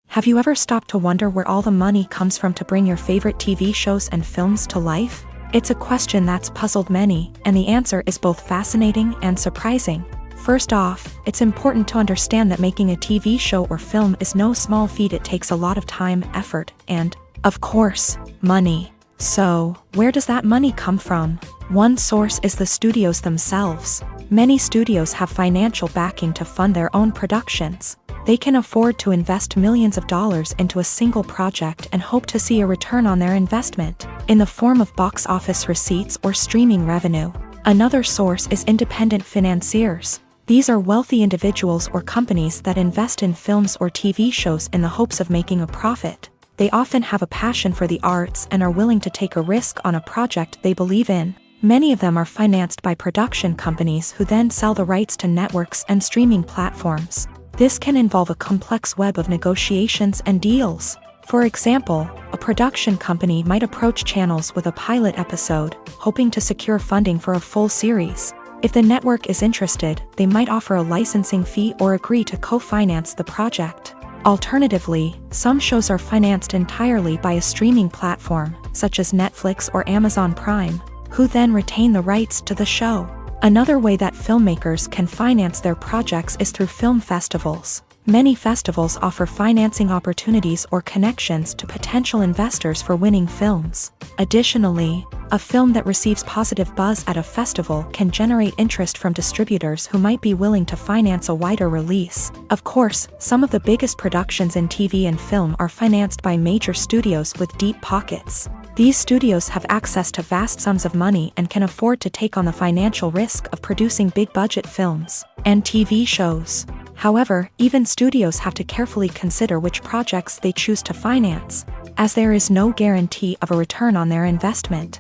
Have you ever stopped to wonder where all the money comes from to bring your favorite TV shows and films to life? It's a question that's puzzled many, and the answer is both fascinating and surprising. First off, it's important to understand that making a TV show or film is no small feat. It takes a lot of time, effort, and, of course, money. So, where does that money come from? One source is the studios themselves. Many studios have financial backing to fund their own productions. They can afford to invest millions of dollars into a single project and hope to see a return on their investment, in the form of box office receipts or streaming revenue. Another source is independent financiers. These are wealthy individuals or companies that invest in films or TV shows in the hopes of making a profit. They often have a passion for the arts and are willing to take a risk on a project they believe in. Many of them are financed by production companies who then sell the rights to networks and streaming platforms. This can involve a complex web of negotiations and deals. For example, a production company might approach channels with a pilot episode, hoping to secure funding for a full series. If the network is interested, they might offer a licensing fee or agree to co-finance the project. Alternatively, some shows are financed entirely by a streaming platform, such as Netflix or Amazon Prime, who then retain the rights to the show. Another way that filmmakers can finance their projects is through film festivals. Many festivals offer financing opportunities or connections to potential investors for winning films. Additionally, a film that receives positive buzz at a festival can generate interest from distributors who might be willing to finance a wider release. Of course, some of the biggest productions in TV and film are financed by major studios with deep pockets. These studios have access to vast sums of money and can afford to take on the financial risk of producing big-budget films and TV shows. However, even studios have to carefully consider which projects they choose to finance, as there is no guarantee of a return on their investment.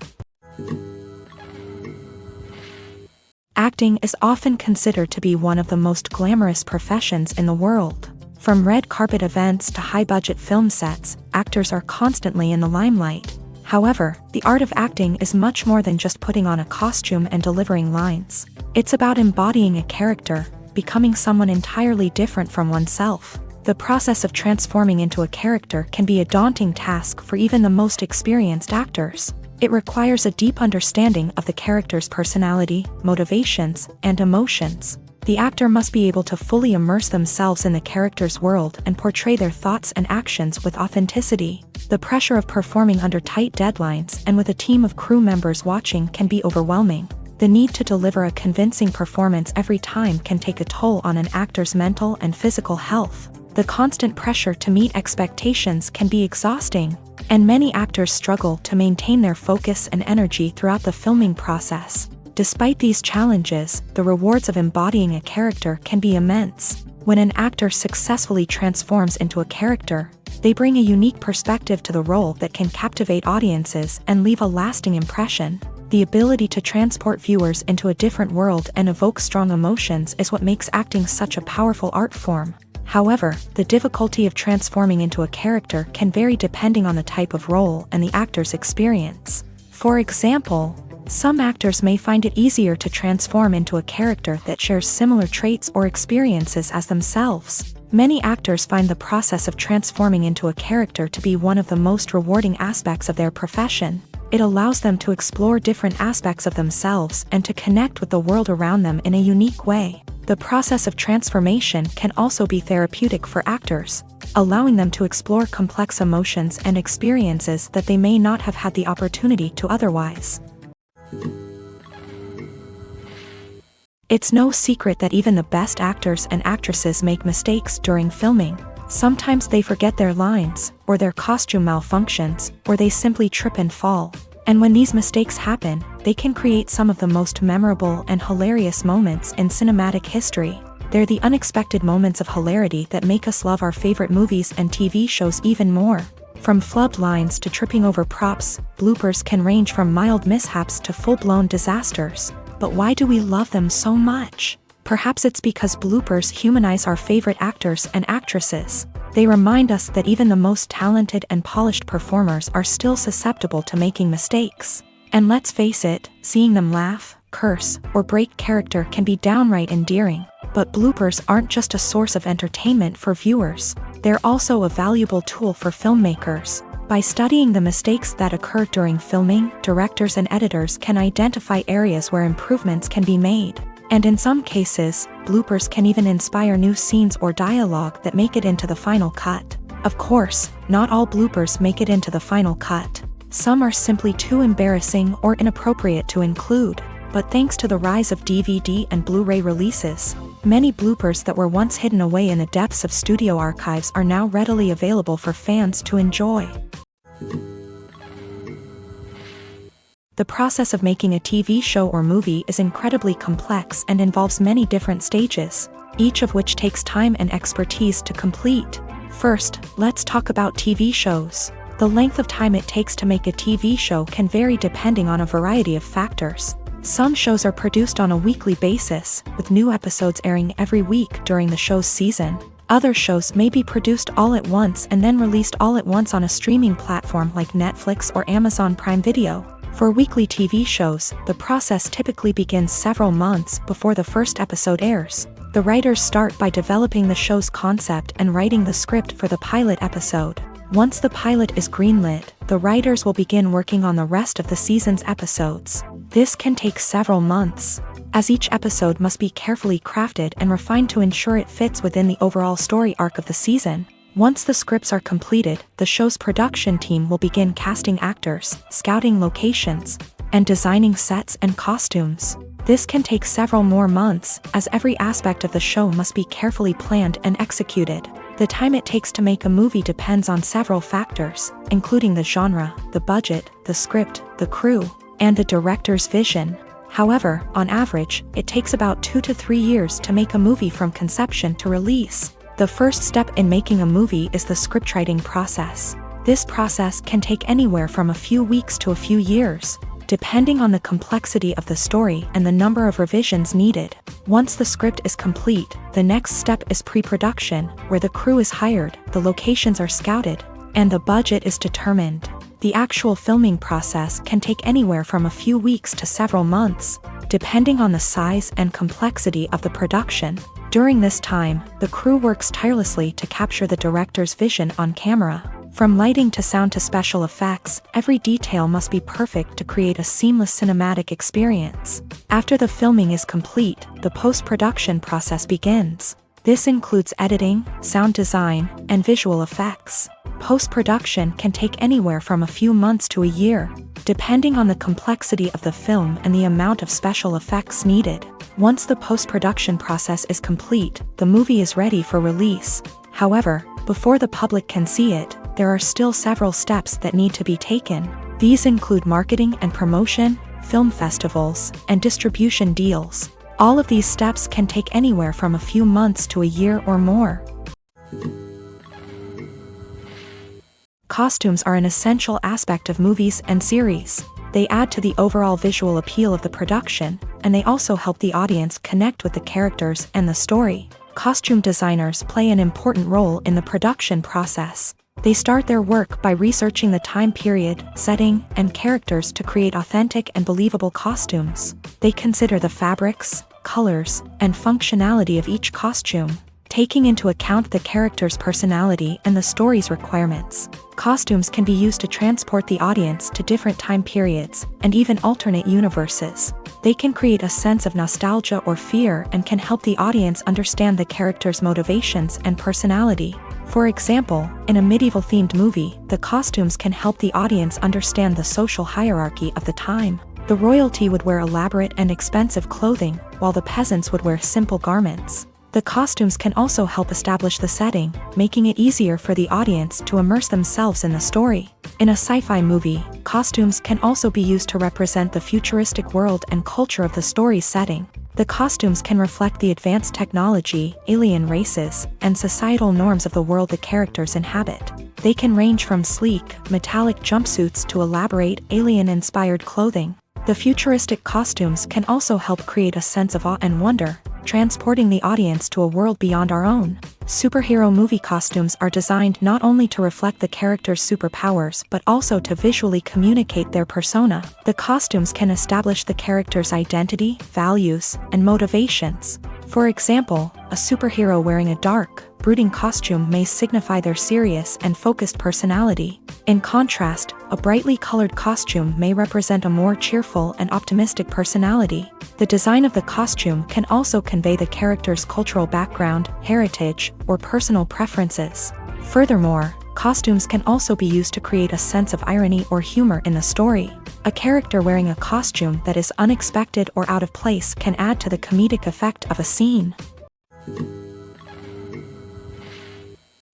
Acting is often considered to be one of the most glamorous professions in the world. From red carpet events to high-budget film sets, actors are constantly in the limelight. However, the art of acting is much more than just putting on a costume and delivering lines. It's about embodying a character, becoming someone entirely different from oneself. The process of transforming into a character can be a daunting task for even the most experienced actors. It requires a deep understanding of the character's personality, motivations, and emotions. The actor must be able to fully immerse themselves in the character's world and portray their thoughts and actions with authenticity. The pressure of performing under tight deadlines and with a team of crew members watching can be overwhelming. The need to deliver a convincing performance every time can take a toll on an actor's mental and physical health. The constant pressure to meet expectations can be exhausting, and many actors struggle to maintain their focus and energy throughout the filming process. Despite these challenges, the rewards of embodying a character can be immense. When an actor successfully transforms into a character, they bring a unique perspective to the role that can captivate audiences and leave a lasting impression. The ability to transport viewers into a different world and evoke strong emotions is what makes acting such a powerful art form. However, the difficulty of transforming into a character can vary depending on the type of role and the actor's experience. For example, some actors may find it easier to transform into a character that shares similar traits or experiences as themselves. Many actors find the process of transforming into a character to be one of the most rewarding aspects of their profession. It allows them to explore different aspects of themselves and to connect with the world around them in a unique way. The process of transformation can also be therapeutic for actors, allowing them to explore complex emotions and experiences that they may not have had the opportunity to otherwise. It's no secret that even the best actors and actresses make mistakes during filming. Sometimes they forget their lines, or their costume malfunctions, or they simply trip and fall. And when these mistakes happen, they can create some of the most memorable and hilarious moments in cinematic history. They're the unexpected moments of hilarity that make us love our favorite movies and TV shows even more. From flubbed lines to tripping over props, bloopers can range from mild mishaps to full-blown disasters. But why do we love them so much? Perhaps it's because bloopers humanize our favorite actors and actresses. They remind us that even the most talented and polished performers are still susceptible to making mistakes. And let's face it, seeing them laugh, curse, or break character can be downright endearing. But bloopers aren't just a source of entertainment for viewers. They're also a valuable tool for filmmakers. By studying the mistakes that occur during filming, directors and editors can identify areas where improvements can be made. And in some cases, bloopers can even inspire new scenes or dialogue that make it into the final cut. Of course, not all bloopers make it into the final cut. Some are simply too embarrassing or inappropriate to include. But thanks to the rise of DVD and Blu-ray releases, many bloopers that were once hidden away in the depths of studio archives are now readily available for fans to enjoy. The process of making a TV show or movie is incredibly complex and involves many different stages, each of which takes time and expertise to complete. First, let's talk about TV shows. The length of time it takes to make a TV show can vary depending on a variety of factors. Some shows are produced on a weekly basis, with new episodes airing every week during the show's season. Other shows may be produced all at once and then released all at once on a streaming platform like Netflix or Amazon Prime Video. For weekly TV shows, the process typically begins several months before the first episode airs. The writers start by developing the show's concept and writing the script for the pilot episode. Once the pilot is greenlit, the writers will begin working on the rest of the season's episodes. This can take several months, as each episode must be carefully crafted and refined to ensure it fits within the overall story arc of the season. Once the scripts are completed, the show's production team will begin casting actors, scouting locations, and designing sets and costumes. This can take several more months, as every aspect of the show must be carefully planned and executed. The time it takes to make a movie depends on several factors, including the genre, the budget, the script, the crew, and the director's vision. However, on average, it takes about 2 to 3 years to make a movie from conception to release. The first step in making a movie is the scriptwriting process. This process can take anywhere from a few weeks to a few years, depending on the complexity of the story and the number of revisions needed. Once the script is complete, the next step is pre-production, where the crew is hired, the locations are scouted, and the budget is determined. The actual filming process can take anywhere from a few weeks to several months, depending on the size and complexity of the production. During this time, the crew works tirelessly to capture the director's vision on camera. From lighting to sound to special effects, every detail must be perfect to create a seamless cinematic experience. After the filming is complete, the post-production process begins. This includes editing, sound design, and visual effects. Post-production can take anywhere from a few months to a year, depending on the complexity of the film and the amount of special effects needed. Once the post-production process is complete, the movie is ready for release. However, before the public can see it, there are still several steps that need to be taken. These include marketing and promotion, film festivals, and distribution deals. All of these steps can take anywhere from a few months to a year or more. Costumes are an essential aspect of movies and series. They add to the overall visual appeal of the production, and they also help the audience connect with the characters and the story. Costume designers play an important role in the production process. They start their work by researching the time period, setting, and characters to create authentic and believable costumes. They consider the fabrics, colors, and functionality of each costume, taking into account the character's personality and the story's requirements. Costumes can be used to transport the audience to different time periods and even alternate universes. They can create a sense of nostalgia or fear and can help the audience understand the character's motivations and personality. For example, in a medieval-themed movie, the costumes can help the audience understand the social hierarchy of the time. The royalty would wear elaborate and expensive clothing, while the peasants would wear simple garments. The costumes can also help establish the setting, making it easier for the audience to immerse themselves in the story. In a sci-fi movie, costumes can also be used to represent the futuristic world and culture of the story's setting. The costumes can reflect the advanced technology, alien races, and societal norms of the world the characters inhabit. They can range from sleek, metallic jumpsuits to elaborate, alien-inspired clothing. The futuristic costumes can also help create a sense of awe and wonder, transporting the audience to a world beyond our own. Superhero movie costumes are designed not only to reflect the character's superpowers but also to visually communicate their persona. The costumes can establish the character's identity, values, and motivations. For example, a superhero wearing a dark, brooding costume may signify their serious and focused personality. In contrast, a brightly colored costume may represent a more cheerful and optimistic personality. The design of the costume can also convey the character's cultural background, heritage, or personal preferences. Furthermore, costumes can also be used to create a sense of irony or humor in the story. A character wearing a costume that is unexpected or out of place can add to the comedic effect of a scene.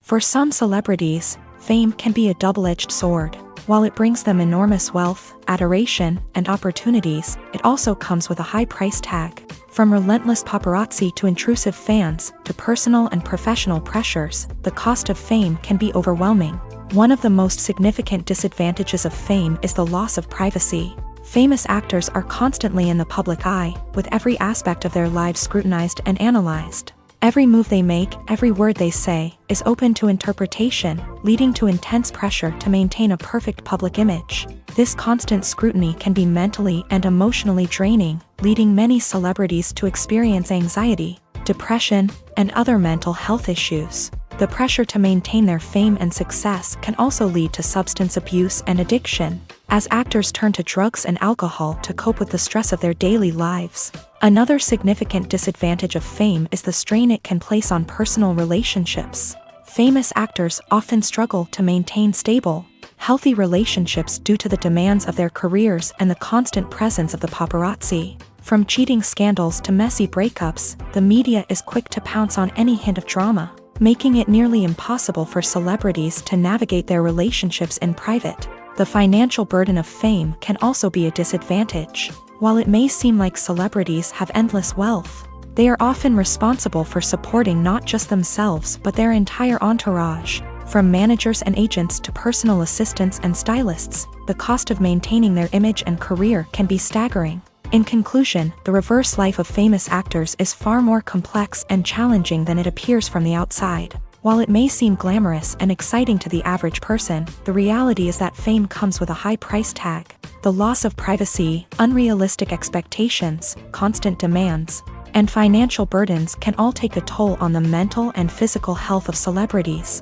For some celebrities, fame can be a double-edged sword. While it brings them enormous wealth, adoration, and opportunities, it also comes with a high price tag. From relentless paparazzi to intrusive fans, to personal and professional pressures, the cost of fame can be overwhelming. One of the most significant disadvantages of fame is the loss of privacy. Famous actors are constantly in the public eye, with every aspect of their lives scrutinized and analyzed. Every move they make, every word they say, is open to interpretation, leading to intense pressure to maintain a perfect public image. This constant scrutiny can be mentally and emotionally draining, leading many celebrities to experience anxiety, depression, and other mental health issues. The pressure to maintain their fame and success can also lead to substance abuse and addiction, as actors turn to drugs and alcohol to cope with the stress of their daily lives. Another significant disadvantage of fame is the strain it can place on personal relationships. Famous actors often struggle to maintain stable, healthy relationships due to the demands of their careers and the constant presence of the paparazzi. From cheating scandals to messy breakups, the media is quick to pounce on any hint of drama, making it nearly impossible for celebrities to navigate their relationships in private. The financial burden of fame can also be a disadvantage. While it may seem like celebrities have endless wealth, they are often responsible for supporting not just themselves but their entire entourage. From managers and agents to personal assistants and stylists, the cost of maintaining their image and career can be staggering. In conclusion, the reverse life of famous actors is far more complex and challenging than it appears from the outside. While it may seem glamorous and exciting to the average person, the reality is that fame comes with a high price tag. The loss of privacy, unrealistic expectations, constant demands, and financial burdens can all take a toll on the mental and physical health of celebrities.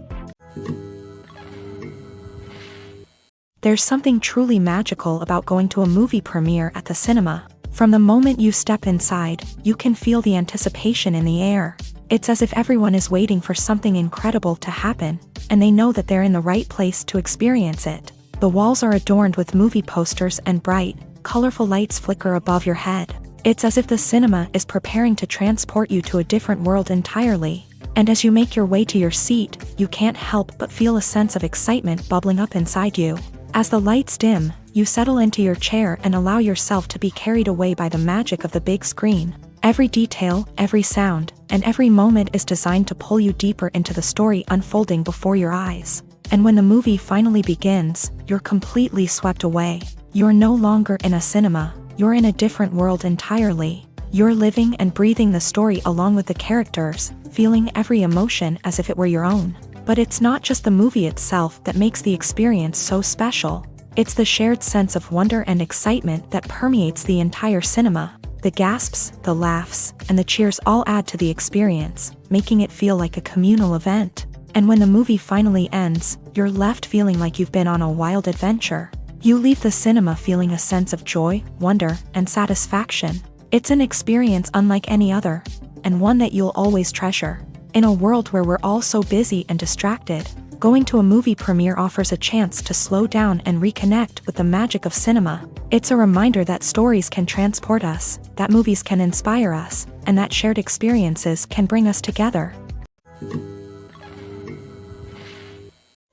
There's something truly magical about going to a movie premiere at the cinema. From the moment you step inside, you can feel the anticipation in the air. It's as if everyone is waiting for something incredible to happen, and they know that they're in the right place to experience it. The walls are adorned with movie posters and bright, colorful lights flicker above your head. It's as if the cinema is preparing to transport you to a different world entirely. And as you make your way to your seat, you can't help but feel a sense of excitement bubbling up inside you. As the lights dim, you settle into your chair and allow yourself to be carried away by the magic of the big screen. Every detail, every sound, and every moment is designed to pull you deeper into the story unfolding before your eyes. And when the movie finally begins, you're completely swept away. You're no longer in a cinema, you're in a different world entirely. You're living and breathing the story along with the characters, feeling every emotion as if it were your own. But it's not just the movie itself that makes the experience so special. It's the shared sense of wonder and excitement that permeates the entire cinema. The gasps, the laughs, and the cheers all add to the experience, making it feel like a communal event. And when the movie finally ends, you're left feeling like you've been on a wild adventure. You leave the cinema feeling a sense of joy, wonder, and satisfaction. It's an experience unlike any other, and one that you'll always treasure. In a world where we're all so busy and distracted, going to a movie premiere offers a chance to slow down and reconnect with the magic of cinema. It's a reminder that stories can transport us, that movies can inspire us, and that shared experiences can bring us together.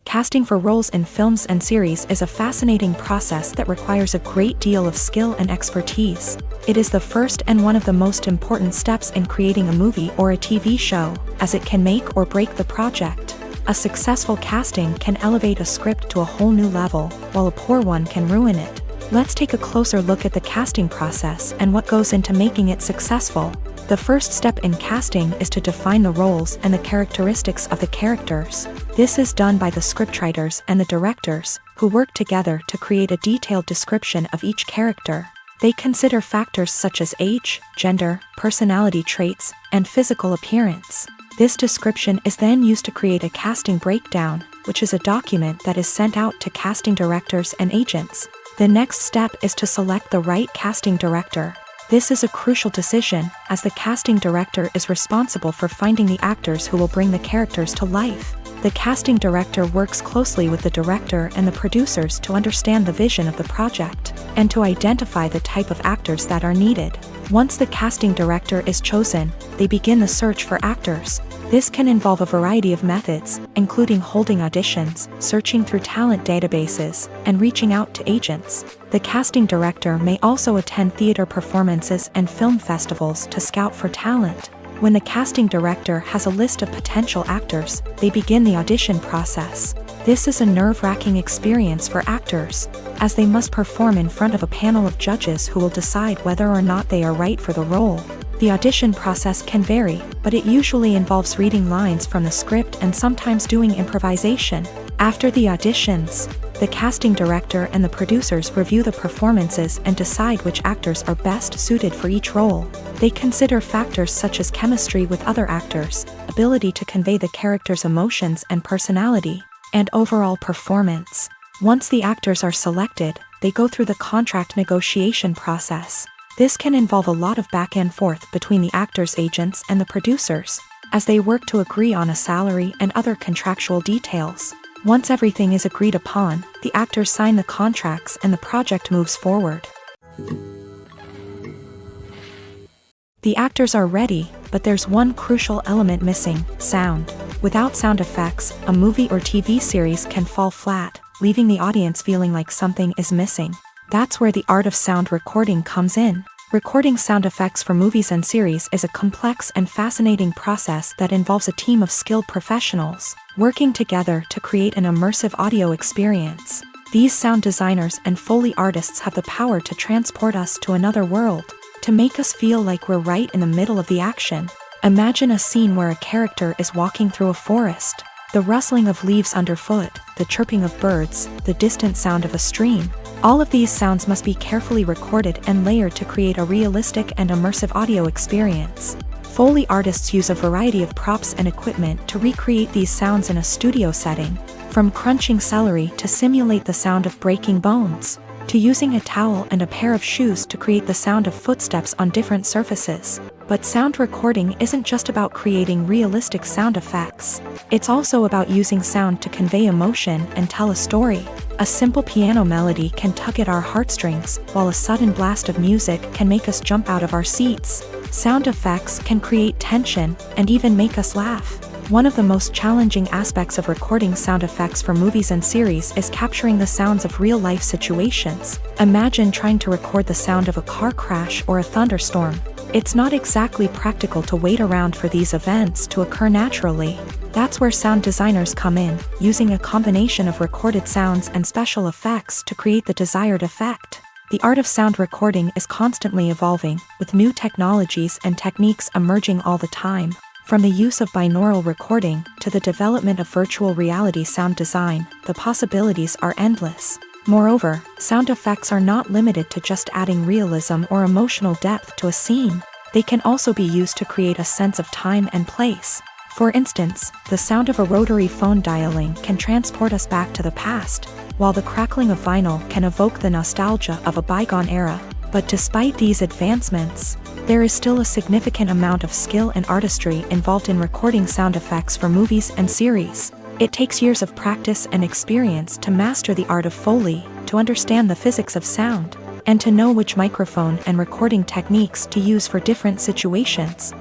Casting for roles in films and series is a fascinating process that requires a great deal of skill and expertise. It is the first and one of the most important steps in creating a movie or a TV show, as it can make or break the project. A successful casting can elevate a script to a whole new level, while a poor one can ruin it. Let's take a closer look at the casting process and what goes into making it successful. The first step in casting is to define the roles and the characteristics of the characters. This is done by the scriptwriters and the directors, who work together to create a detailed description of each character. They consider factors such as age, gender, personality traits, and physical appearance. This description is then used to create a casting breakdown, which is a document that is sent out to casting directors and agents. The next step is to select the right casting director. This is a crucial decision, as the casting director is responsible for finding the actors who will bring the characters to life. The casting director works closely with the director and the producers to understand the vision of the project, and to identify the type of actors that are needed. Once the casting director is chosen, they begin the search for actors. This can involve a variety of methods, including holding auditions, searching through talent databases, and reaching out to agents. The casting director may also attend theater performances and film festivals to scout for talent. When the casting director has a list of potential actors, they begin the audition process. This is a nerve-wracking experience for actors, as they must perform in front of a panel of judges who will decide whether or not they are right for the role. The audition process can vary, but it usually involves reading lines from the script and sometimes doing improvisation. After the auditions, the casting director and the producers review the performances and decide which actors are best suited for each role. They consider factors such as chemistry with other actors, ability to convey the character's emotions and personality, and overall performance. Once the actors are selected, they go through the contract negotiation process. This can involve a lot of back and forth between the actors' agents and the producers, as they work to agree on a salary and other contractual details. Once everything is agreed upon, the actors sign the contracts and the project moves forward. The actors are ready, but there's one crucial element missing: sound. Without sound effects, a movie or TV series can fall flat, leaving the audience feeling like something is missing. That's where the art of sound recording comes in. Recording sound effects for movies and series is a complex and fascinating process that involves a team of skilled professionals working together to create an immersive audio experience. These sound designers and Foley artists have the power to transport us to another world, to make us feel like we're right in the middle of the action. Imagine a scene where a character is walking through a forest. The rustling of leaves underfoot, the chirping of birds, the distant sound of a stream. All of these sounds must be carefully recorded and layered to create a realistic and immersive audio experience. Foley artists use a variety of props and equipment to recreate these sounds in a studio setting, from crunching celery to simulate the sound of breaking bones, to using a towel and a pair of shoes to create the sound of footsteps on different surfaces. But sound recording isn't just about creating realistic sound effects. It's also about using sound to convey emotion and tell a story. A simple piano melody can tug at our heartstrings, while a sudden blast of music can make us jump out of our seats. Sound effects can create tension and even make us laugh. One of the most challenging aspects of recording sound effects for movies and series is capturing the sounds of real-life situations. Imagine trying to record the sound of a car crash or a thunderstorm. It's not exactly practical to wait around for these events to occur naturally. That's where sound designers come in, using a combination of recorded sounds and special effects to create the desired effect. The art of sound recording is constantly evolving, with new technologies and techniques emerging all the time. From the use of binaural recording to the development of virtual reality sound design, the possibilities are endless. Moreover, sound effects are not limited to just adding realism or emotional depth to a scene. They can also be used to create a sense of time and place. For instance, the sound of a rotary phone dialing can transport us back to the past, while the crackling of vinyl can evoke the nostalgia of a bygone era. But despite these advancements, there is still a significant amount of skill and artistry involved in recording sound effects for movies and series. It takes years of practice and experience to master the art of Foley, to understand the physics of sound, and to know which microphone and recording techniques to use for different situations.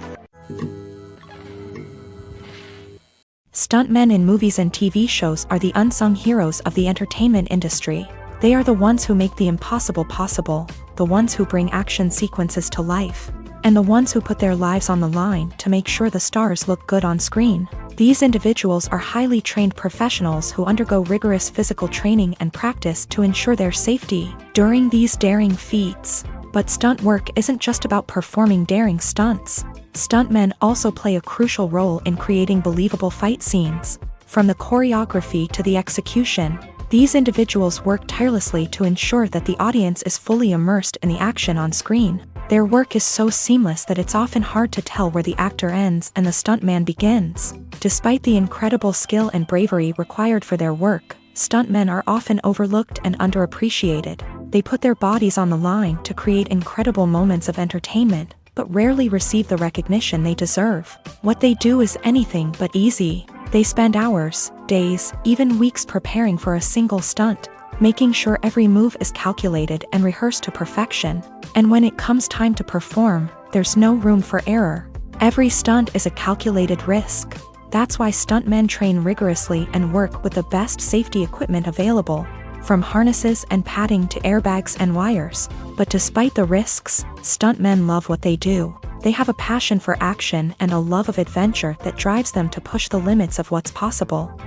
Stuntmen in movies and TV shows are the unsung heroes of the entertainment industry. They are the ones who make the impossible possible, the ones who bring action sequences to life, and the ones who put their lives on the line to make sure the stars look good on screen. These individuals are highly trained professionals who undergo rigorous physical training and practice to ensure their safety during these daring feats. But stunt work isn't just about performing daring stunts. Stuntmen also play a crucial role in creating believable fight scenes. From the choreography to the execution, these individuals work tirelessly to ensure that the audience is fully immersed in the action on screen. Their work is so seamless that it's often hard to tell where the actor ends and the stuntman begins. Despite the incredible skill and bravery required for their work, stuntmen are often overlooked and underappreciated. They put their bodies on the line to create incredible moments of entertainment, but rarely receive the recognition they deserve. What they do is anything but easy. They spend hours, days, even weeks preparing for a single stunt, making sure every move is calculated and rehearsed to perfection. And when it comes time to perform, there's no room for error. Every stunt is a calculated risk. That's why stuntmen train rigorously and work with the best safety equipment available, from harnesses and padding to airbags and wires. But despite the risks, stuntmen love what they do. They have a passion for action and a love of adventure that drives them to push the limits of what's possible.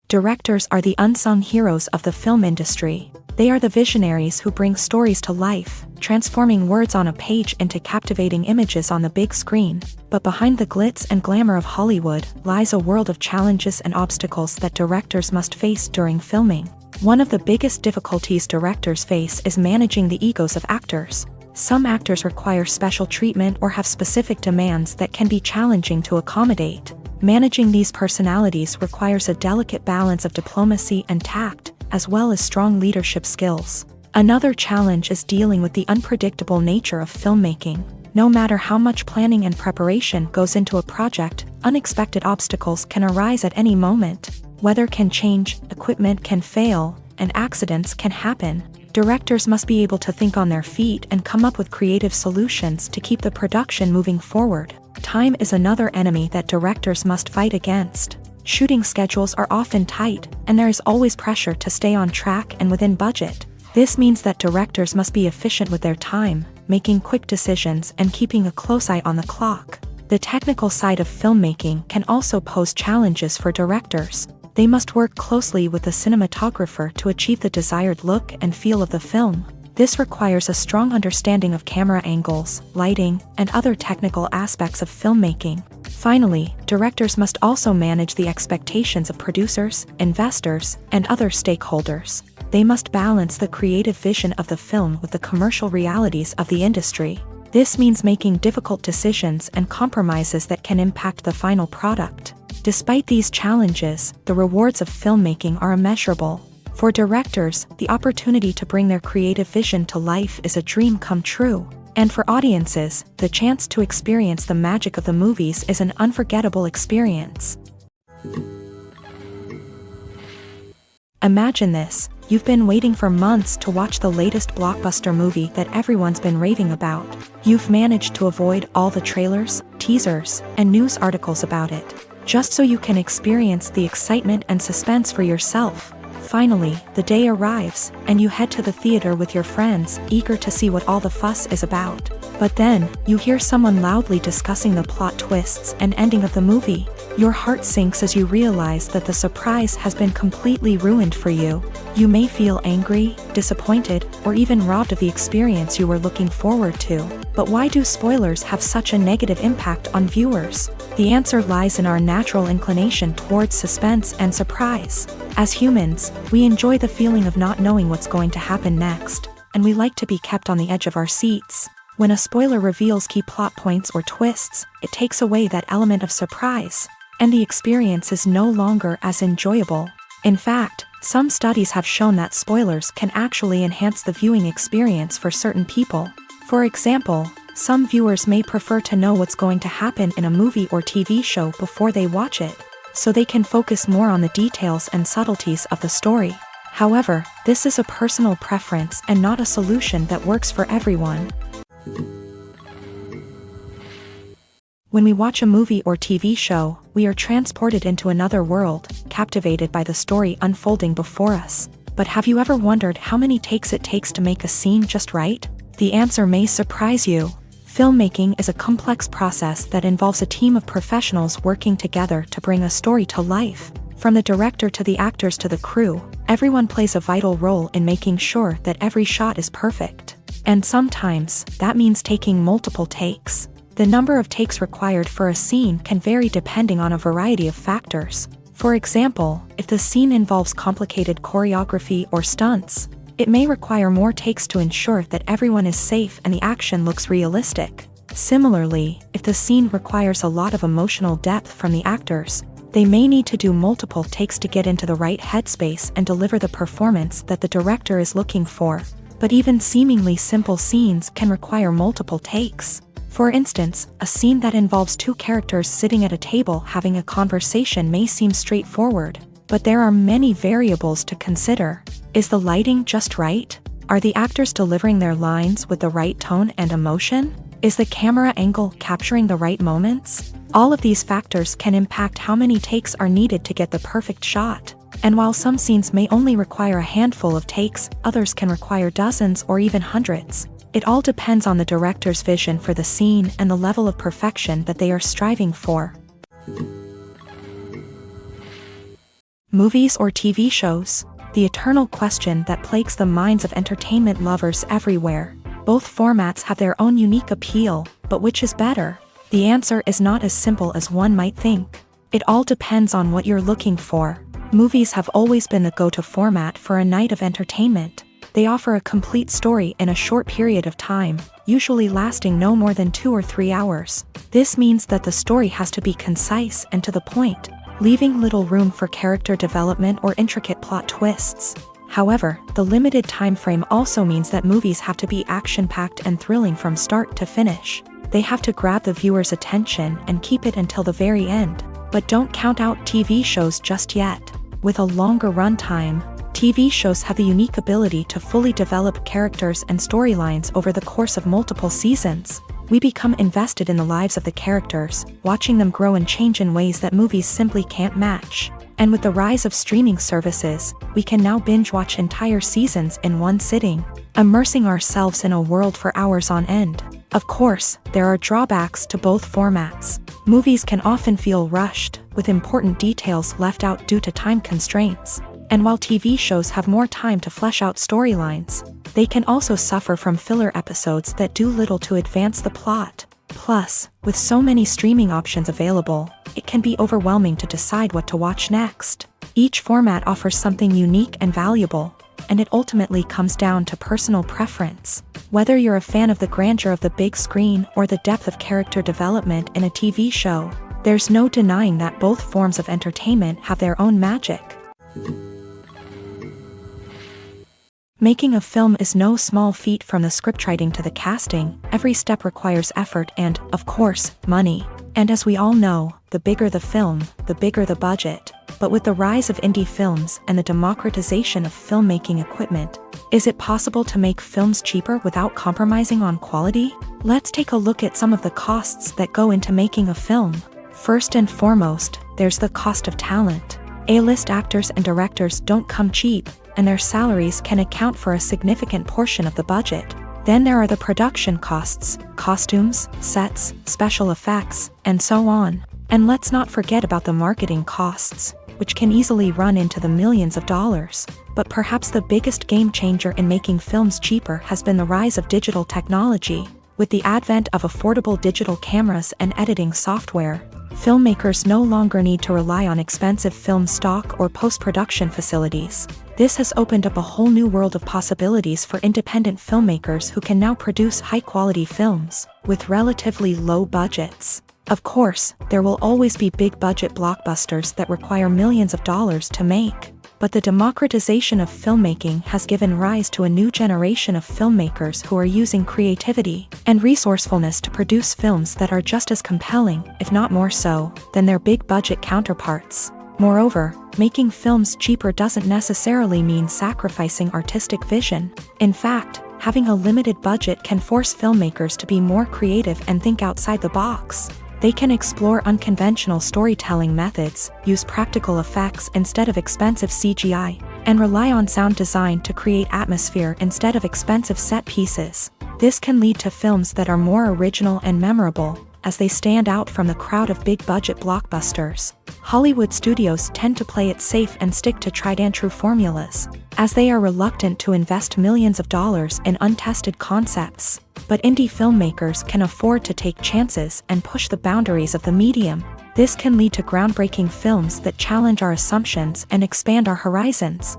Directors are the unsung heroes of the film industry. They are the visionaries who bring stories to life, transforming words on a page into captivating images on the big screen. But behind the glitz and glamour of Hollywood lies a world of challenges and obstacles that directors must face during filming. One of the biggest difficulties directors face is managing the egos of actors. Some actors require special treatment or have specific demands that can be challenging to accommodate. Managing these personalities requires a delicate balance of diplomacy and tact, as well as strong leadership skills. Another challenge is dealing with the unpredictable nature of filmmaking. No matter how much planning and preparation goes into a project, unexpected obstacles can arise at any moment. Weather can change, equipment can fail, and accidents can happen. Directors must be able to think on their feet and come up with creative solutions to keep the production moving forward. Time is another enemy that directors must fight against. Shooting schedules are often tight, and there is always pressure to stay on track and within budget. This means that directors must be efficient with their time, making quick decisions and keeping a close eye on the clock. The technical side of filmmaking can also pose challenges for directors. They must work closely with the cinematographer to achieve the desired look and feel of the film. This requires a strong understanding of camera angles, lighting, and other technical aspects of filmmaking. Finally, directors must also manage the expectations of producers, investors, and other stakeholders. They must balance the creative vision of the film with the commercial realities of the industry. This means making difficult decisions and compromises that can impact the final product. Despite these challenges, the rewards of filmmaking are immeasurable. For directors, the opportunity to bring their creative vision to life is a dream come true. And for audiences, the chance to experience the magic of the movies is an unforgettable experience. Imagine this: you've been waiting for months to watch the latest blockbuster movie that everyone's been raving about. You've managed to avoid all the trailers, teasers and news articles about it, just so you can experience the excitement and suspense for yourself. Finally, the day arrives, and you head to the theater with your friends, eager to see what all the fuss is about. But then, you hear someone loudly discussing the plot twists and ending of the movie. Your heart sinks as you realize that the surprise has been completely ruined for you. You may feel angry, disappointed, or even robbed of the experience you were looking forward to. But why do spoilers have such a negative impact on viewers? The answer lies in our natural inclination towards suspense and surprise. As humans, we enjoy the feeling of not knowing what's going to happen next, and we like to be kept on the edge of our seats. When a spoiler reveals key plot points or twists, it takes away that element of surprise, and the experience is no longer as enjoyable. In fact, some studies have shown that spoilers can actually enhance the viewing experience for certain people. For example, some viewers may prefer to know what's going to happen in a movie or TV show before they watch it, so they can focus more on the details and subtleties of the story. However, this is a personal preference and not a solution that works for everyone. When we watch a movie or TV show, we are transported into another world, captivated by the story unfolding before us. But have you ever wondered how many takes it takes to make a scene just right? The answer may surprise you. Filmmaking is a complex process that involves a team of professionals working together to bring a story to life. From the director to the actors to the crew, everyone plays a vital role in making sure that every shot is perfect. And sometimes, that means taking multiple takes. The number of takes required for a scene can vary depending on a variety of factors. For example, if the scene involves complicated choreography or stunts, it may require more takes to ensure that everyone is safe and the action looks realistic. Similarly, if the scene requires a lot of emotional depth from the actors, they may need to do multiple takes to get into the right headspace and deliver the performance that the director is looking for. But even seemingly simple scenes can require multiple takes. For instance, a scene that involves two characters sitting at a table having a conversation may seem straightforward, but there are many variables to consider. Is the lighting just right? Are the actors delivering their lines with the right tone and emotion? Is the camera angle capturing the right moments? All of these factors can impact how many takes are needed to get the perfect shot. And while some scenes may only require a handful of takes, others can require dozens or even hundreds. It all depends on the director's vision for the scene and the level of perfection that they are striving for. Movies or TV shows? The eternal question that plagues the minds of entertainment lovers everywhere. Both formats have their own unique appeal, but which is better? The answer is not as simple as one might think. It all depends on what you're looking for. Movies have always been the go-to format for a night of entertainment. They offer a complete story in a short period of time, usually lasting no more than 2 or 3 hours. This means that the story has to be concise and to the point, leaving little room for character development or intricate plot twists. However, the limited time frame also means that movies have to be action-packed and thrilling from start to finish. They have to grab the viewer's attention and keep it until the very end. But don't count out TV shows just yet. With a longer runtime, TV shows have the unique ability to fully develop characters and storylines over the course of multiple seasons. We become invested in the lives of the characters, watching them grow and change in ways that movies simply can't match. And with the rise of streaming services, we can now binge-watch entire seasons in one sitting, immersing ourselves in a world for hours on end. Of course, there are drawbacks to both formats. Movies can often feel rushed, with important details left out due to time constraints. And while TV shows have more time to flesh out storylines, they can also suffer from filler episodes that do little to advance the plot. Plus, with so many streaming options available, it can be overwhelming to decide what to watch next. Each format offers something unique and valuable, and it ultimately comes down to personal preference. Whether you're a fan of the grandeur of the big screen or the depth of character development in a TV show, there's no denying that both forms of entertainment have their own magic. Making a film is no small feat. From the scriptwriting to the casting, every step requires effort and, of course, money. And as we all know, the bigger the film, the bigger the budget. But with the rise of indie films and the democratization of filmmaking equipment, is it possible to make films cheaper without compromising on quality? Let's take a look at some of the costs that go into making a film. First and foremost, there's the cost of talent. A-list actors and directors don't come cheap, and their salaries can account for a significant portion of the budget. Then there are the production costs, costumes, sets, special effects, and so on. And let's not forget about the marketing costs, which can easily run into the millions of dollars. But perhaps the biggest game changer in making films cheaper has been the rise of digital technology. With the advent of affordable digital cameras and editing software, filmmakers no longer need to rely on expensive film stock or post-production facilities. This has opened up a whole new world of possibilities for independent filmmakers who can now produce high-quality films with relatively low budgets. Of course, there will always be big-budget blockbusters that require millions of dollars to make. But the democratization of filmmaking has given rise to a new generation of filmmakers who are using creativity and resourcefulness to produce films that are just as compelling, if not more so, than their big-budget counterparts. Moreover, making films cheaper doesn't necessarily mean sacrificing artistic vision. In fact, having a limited budget can force filmmakers to be more creative and think outside the box. They can explore unconventional storytelling methods, use practical effects instead of expensive CGI, and rely on sound design to create atmosphere instead of expensive set pieces. This can lead to films that are more original and memorable, as they stand out from the crowd of big-budget blockbusters. Hollywood studios tend to play it safe and stick to tried-and-true formulas, as they are reluctant to invest millions of dollars in untested concepts. But indie filmmakers can afford to take chances and push the boundaries of the medium. This can lead to groundbreaking films that challenge our assumptions and expand our horizons.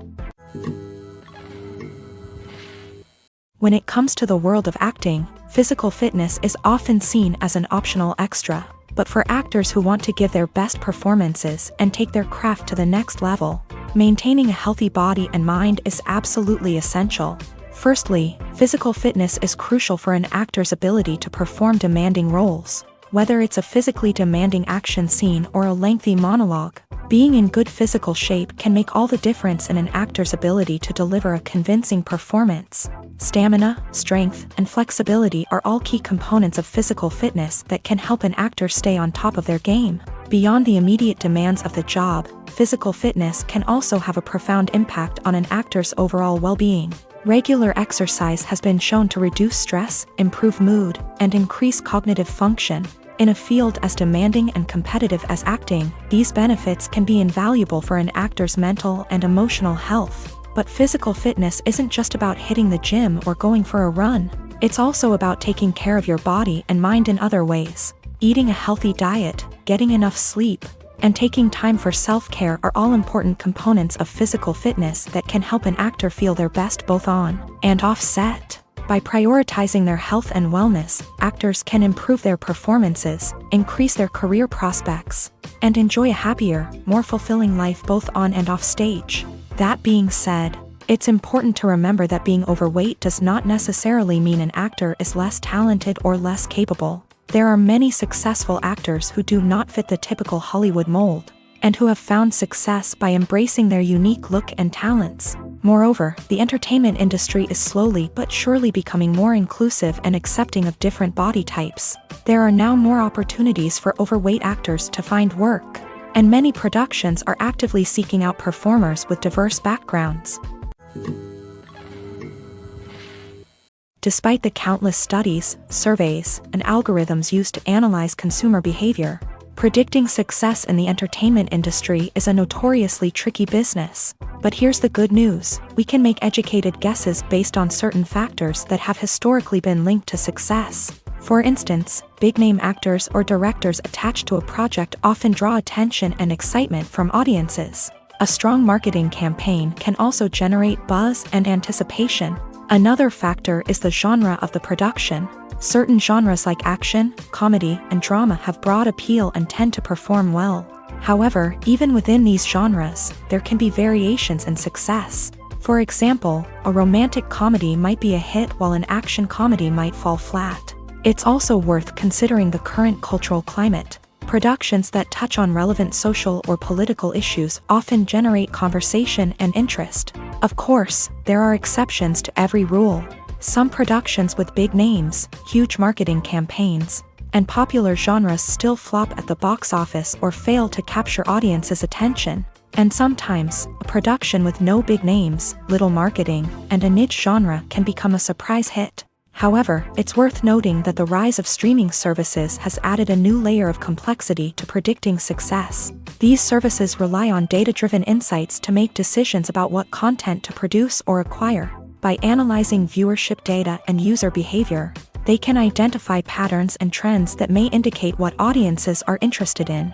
When it comes to the world of acting, physical fitness is often seen as an optional extra. But for actors who want to give their best performances and take their craft to the next level, maintaining a healthy body and mind is absolutely essential. Firstly, physical fitness is crucial for an actor's ability to perform demanding roles. Whether it's a physically demanding action scene or a lengthy monologue, being in good physical shape can make all the difference in an actor's ability to deliver a convincing performance. Stamina, strength, and flexibility are all key components of physical fitness that can help an actor stay on top of their game. Beyond the immediate demands of the job, physical fitness can also have a profound impact on an actor's overall well-being. Regular exercise has been shown to reduce stress, improve mood, and increase cognitive function. In a field as demanding and competitive as acting, these benefits can be invaluable for an actor's mental and emotional health. But physical fitness isn't just about hitting the gym or going for a run. It's also about taking care of your body and mind in other ways. Eating a healthy diet, getting enough sleep, and taking time for self-care are all important components of physical fitness that can help an actor feel their best both on and off set. By prioritizing their health and wellness, actors can improve their performances, increase their career prospects, and enjoy a happier, more fulfilling life both on and off stage. That being said, it's important to remember that being overweight does not necessarily mean an actor is less talented or less capable. There are many successful actors who do not fit the typical Hollywood mold, and who have found success by embracing their unique look and talents. Moreover, the entertainment industry is slowly but surely becoming more inclusive and accepting of different body types. There are now more opportunities for overweight actors to find work, and many productions are actively seeking out performers with diverse backgrounds. Despite the countless studies, surveys, and algorithms used to analyze consumer behavior, predicting success in the entertainment industry is a notoriously tricky business. But here's the good news: we can make educated guesses based on certain factors that have historically been linked to success. For instance, big-name actors or directors attached to a project often draw attention and excitement from audiences. A strong marketing campaign can also generate buzz and anticipation. Another factor is the genre of the production. Certain genres like action, comedy, and drama have broad appeal and tend to perform well. However, even within these genres, there can be variations in success. For example, a romantic comedy might be a hit while an action comedy might fall flat. It's also worth considering the current cultural climate. Productions that touch on relevant social or political issues often generate conversation and interest. Of course, there are exceptions to every rule. Some productions with big names, huge marketing campaigns, and popular genres still flop at the box office or fail to capture audiences' attention. And sometimes, a production with no big names, little marketing, and a niche genre can become a surprise hit. However, it's worth noting that the rise of streaming services has added a new layer of complexity to predicting success. These services rely on data-driven insights to make decisions about what content to produce or acquire. By analyzing viewership data and user behavior, they can identify patterns and trends that may indicate what audiences are interested in.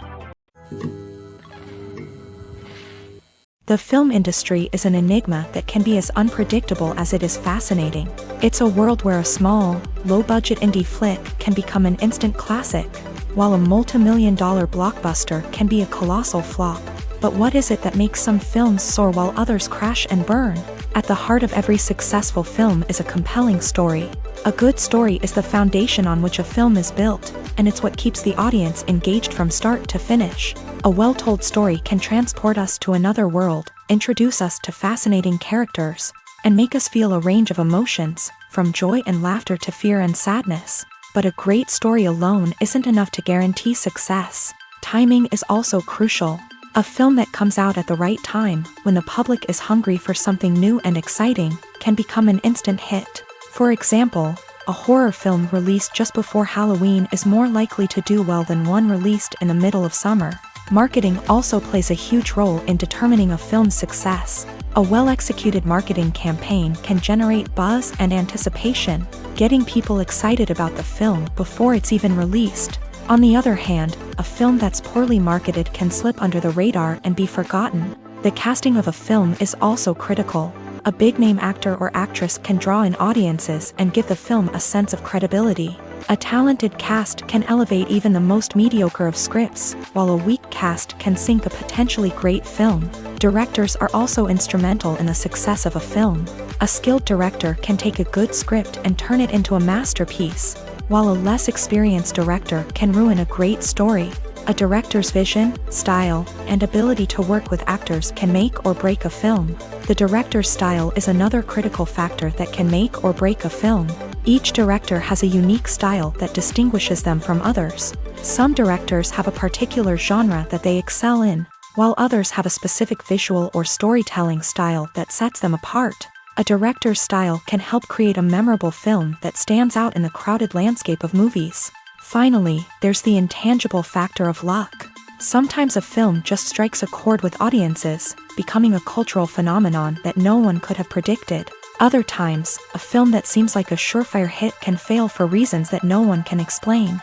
The film industry is an enigma that can be as unpredictable as it is fascinating. It's a world where a small, low-budget indie flick can become an instant classic, while a multi-million-dollar blockbuster can be a colossal flop. But what is it that makes some films soar while others crash and burn? At the heart of every successful film is a compelling story. A good story is the foundation on which a film is built, and it's what keeps the audience engaged from start to finish. A well-told story can transport us to another world, introduce us to fascinating characters, and make us feel a range of emotions, from joy and laughter to fear and sadness. But a great story alone isn't enough to guarantee success. Timing is also crucial. A film that comes out at the right time, when the public is hungry for something new and exciting, can become an instant hit. For example, a horror film released just before Halloween is more likely to do well than one released in the middle of summer. Marketing also plays a huge role in determining a film's success. A well-executed marketing campaign can generate buzz and anticipation, getting people excited about the film before it's even released. On the other hand, a film that's poorly marketed can slip under the radar and be forgotten. The casting of a film is also critical. A big-name actor or actress can draw in audiences and give the film a sense of credibility. A talented cast can elevate even the most mediocre of scripts, while a weak cast can sink a potentially great film. Directors are also instrumental in the success of a film. A skilled director can take a good script and turn it into a masterpiece, while a less experienced director can ruin a great story. A director's vision, style, and ability to work with actors can make or break a film. The director's style is another critical factor that can make or break a film. Each director has a unique style that distinguishes them from others. Some directors have a particular genre that they excel in, while others have a specific visual or storytelling style that sets them apart. A director's style can help create a memorable film that stands out in the crowded landscape of movies. Finally, there's the intangible factor of luck. Sometimes a film just strikes a chord with audiences, becoming a cultural phenomenon that no one could have predicted. Other times, a film that seems like a surefire hit can fail for reasons that no one can explain.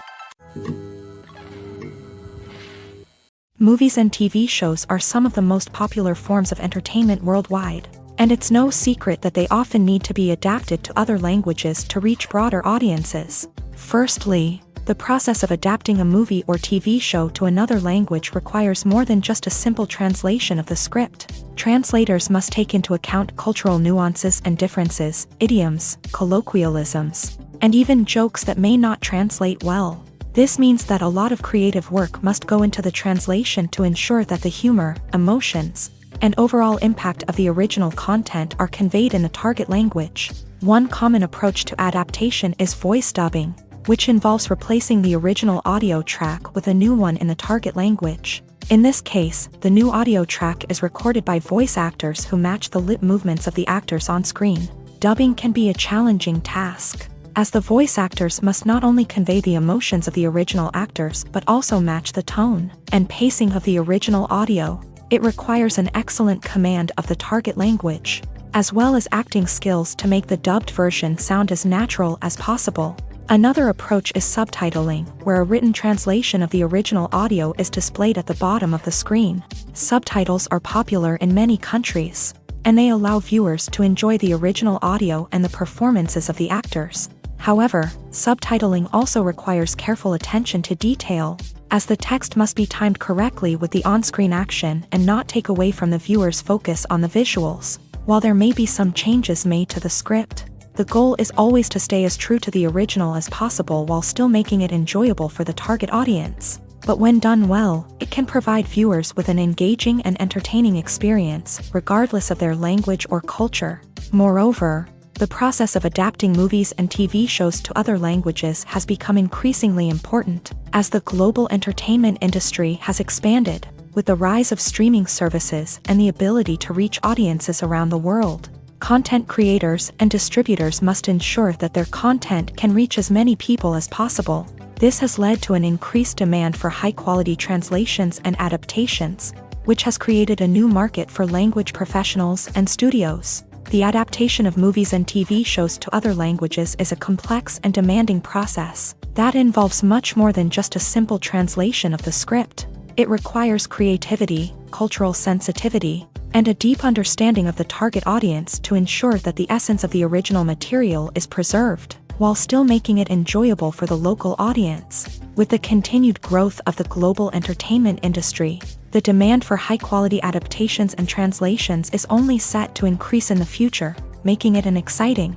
Movies and TV shows are some of the most popular forms of entertainment worldwide, and it's no secret that they often need to be adapted to other languages to reach broader audiences. Firstly, the process of adapting a movie or TV show to another language requires more than just a simple translation of the script. Translators must take into account cultural nuances and differences, idioms, colloquialisms, and even jokes that may not translate well. This means that a lot of creative work must go into the translation to ensure that the humor, emotions, and overall impact of the original content are conveyed in the target language. One common approach to adaptation is voice dubbing, which involves replacing the original audio track with a new one in the target language. In this case, the new audio track is recorded by voice actors who match the lip movements of the actors on screen. Dubbing can be a challenging task, as the voice actors must not only convey the emotions of the original actors but also match the tone and pacing of the original audio. It requires an excellent command of the target language, as well as acting skills to make the dubbed version sound as natural as possible. Another approach is subtitling, where a written translation of the original audio is displayed at the bottom of the screen. Subtitles are popular in many countries, and they allow viewers to enjoy the original audio and the performances of the actors. However, subtitling also requires careful attention to detail, as the text must be timed correctly with the on-screen action and not take away from the viewer's focus on the visuals. While there may be some changes made to the script, the goal is always to stay as true to the original as possible while still making it enjoyable for the target audience. But when done well, it can provide viewers with an engaging and entertaining experience, regardless of their language or culture. Moreover, The process of adapting movies and TV shows to other languages has become increasingly important as the global entertainment industry has expanded, with the rise of streaming services and the ability to reach audiences around the world. Content creators and distributors must ensure that their content can reach as many people as possible. This has led to an increased demand for high-quality translations and adaptations, which has created a new market for language professionals and studios. The adaptation of movies and TV shows to other languages is a complex and demanding process that involves much more than just a simple translation of the script. It requires creativity, cultural sensitivity, and a deep understanding of the target audience to ensure that the essence of the original material is preserved, while still making it enjoyable for the local audience. With the continued growth of the global entertainment industry, the demand for high-quality adaptations and translations is only set to increase in the future, making it an exciting.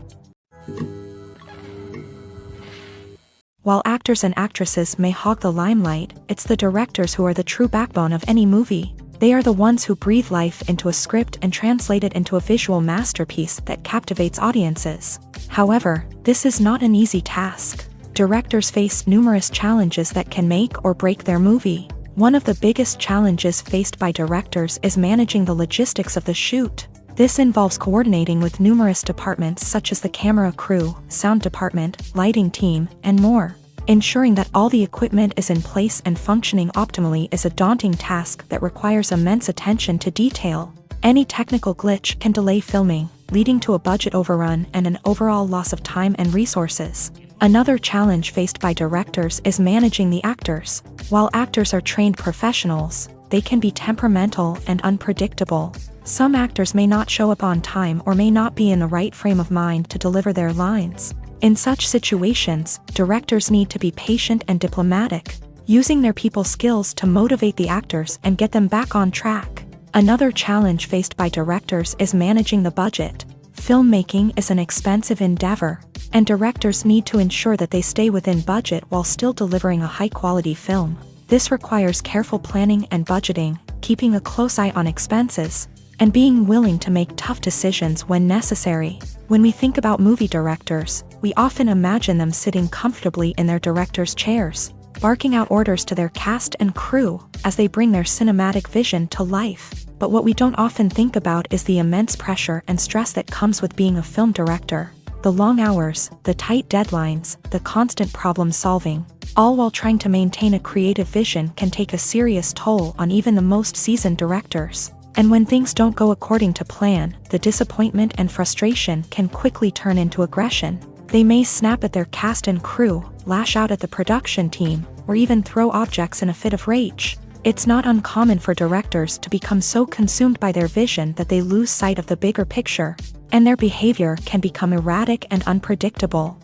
While actors and actresses may hog the limelight, it's the directors who are the true backbone of any movie. They are the ones who breathe life into a script and translate it into a visual masterpiece that captivates audiences. However, this is not an easy task. Directors face numerous challenges that can make or break their movie. One of the biggest challenges faced by directors is managing the logistics of the shoot. This involves coordinating with numerous departments such as the camera crew, sound department, lighting team, and more. Ensuring that all the equipment is in place and functioning optimally is a daunting task that requires immense attention to detail. Any technical glitch can delay filming, leading to a budget overrun and an overall loss of time and resources. Another challenge faced by directors is managing the actors. While actors are trained professionals, they can be temperamental and unpredictable. Some actors may not show up on time or may not be in the right frame of mind to deliver their lines. In such situations, directors need to be patient and diplomatic, using their people skills to motivate the actors and get them back on track. Another challenge faced by directors is managing the budget. Filmmaking is an expensive endeavor, and directors need to ensure that they stay within budget while still delivering a high-quality film. This requires careful planning and budgeting, keeping a close eye on expenses, and being willing to make tough decisions when necessary. When we think about movie directors, we often imagine them sitting comfortably in their director's chairs, barking out orders to their cast and crew as they bring their cinematic vision to life. But what we don't often think about is the immense pressure and stress that comes with being a film director. The long hours, the tight deadlines, the constant problem solving, all while trying to maintain a creative vision can take a serious toll on even the most seasoned directors. And when things don't go according to plan, the disappointment and frustration can quickly turn into aggression. They may snap at their cast and crew, lash out at the production team, or even throw objects in a fit of rage. It's not uncommon for directors to become so consumed by their vision that they lose sight of the bigger picture, and their behavior can become erratic and unpredictable.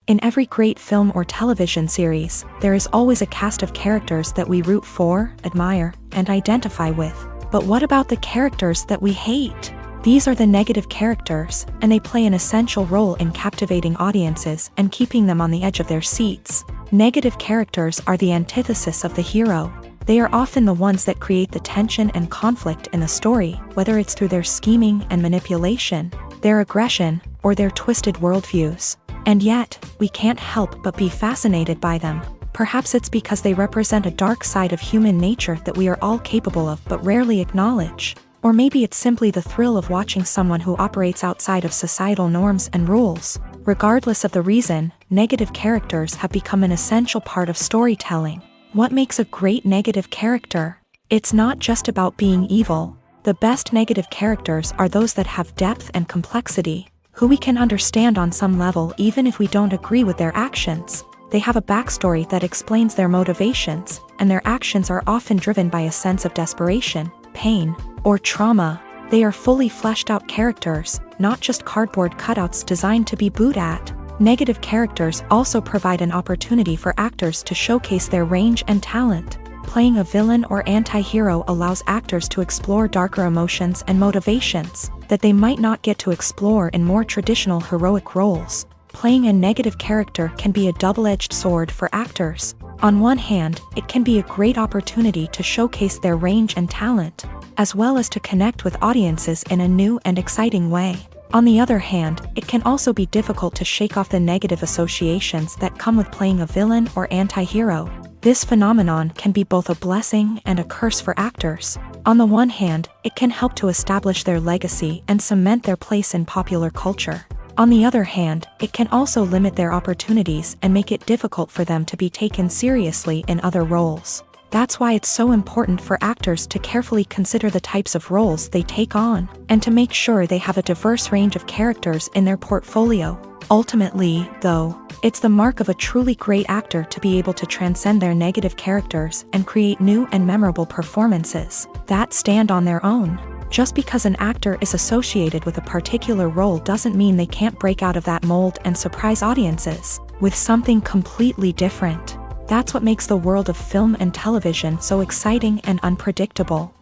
In every great film or television series, there is always a cast of characters that we root for, admire, and identify with. But what about the characters that we hate? These are the negative characters, and they play an essential role in captivating audiences and keeping them on the edge of their seats. Negative characters are the antithesis of the hero. They are often the ones that create the tension and conflict in the story, whether it's through their scheming and manipulation, their aggression, or their twisted worldviews. And yet, we can't help but be fascinated by them. Perhaps it's because they represent a dark side of human nature that we are all capable of but rarely acknowledge. Or maybe it's simply the thrill of watching someone who operates outside of societal norms and rules. Regardless of the reason, negative characters have become an essential part of storytelling. What makes a great negative character? It's not just about being evil. The best negative characters are those that have depth and complexity, who we can understand on some level even if we don't agree with their actions. They have a backstory that explains their motivations, and their actions are often driven by a sense of desperation, pain, or trauma. They are fully fleshed out characters, not just cardboard cutouts designed to be booed at. Negative characters also provide an opportunity for actors to showcase their range and talent. Playing a villain or anti-hero allows actors to explore darker emotions and motivations that they might not get to explore in more traditional heroic roles. Playing a negative character can be a double-edged sword for actors. On one hand, it can be a great opportunity to showcase their range and talent. as well as to connect with audiences in a new and exciting way. On the other hand, it can also be difficult to shake off the negative associations that come with playing a villain or anti-hero. This phenomenon can be both a blessing and a curse for actors. On the one hand, it can help to establish their legacy and cement their place in popular culture. On the other hand, it can also limit their opportunities and make it difficult for them to be taken seriously in other roles. That's why it's so important for actors to carefully consider the types of roles they take on, and to make sure they have a diverse range of characters in their portfolio. Ultimately, though, it's the mark of a truly great actor to be able to transcend their negative characters and create new and memorable performances that stand on their own. Just because an actor is associated with a particular role doesn't mean they can't break out of that mold and surprise audiences with something completely different. That's what makes the world of film and television so exciting and unpredictable.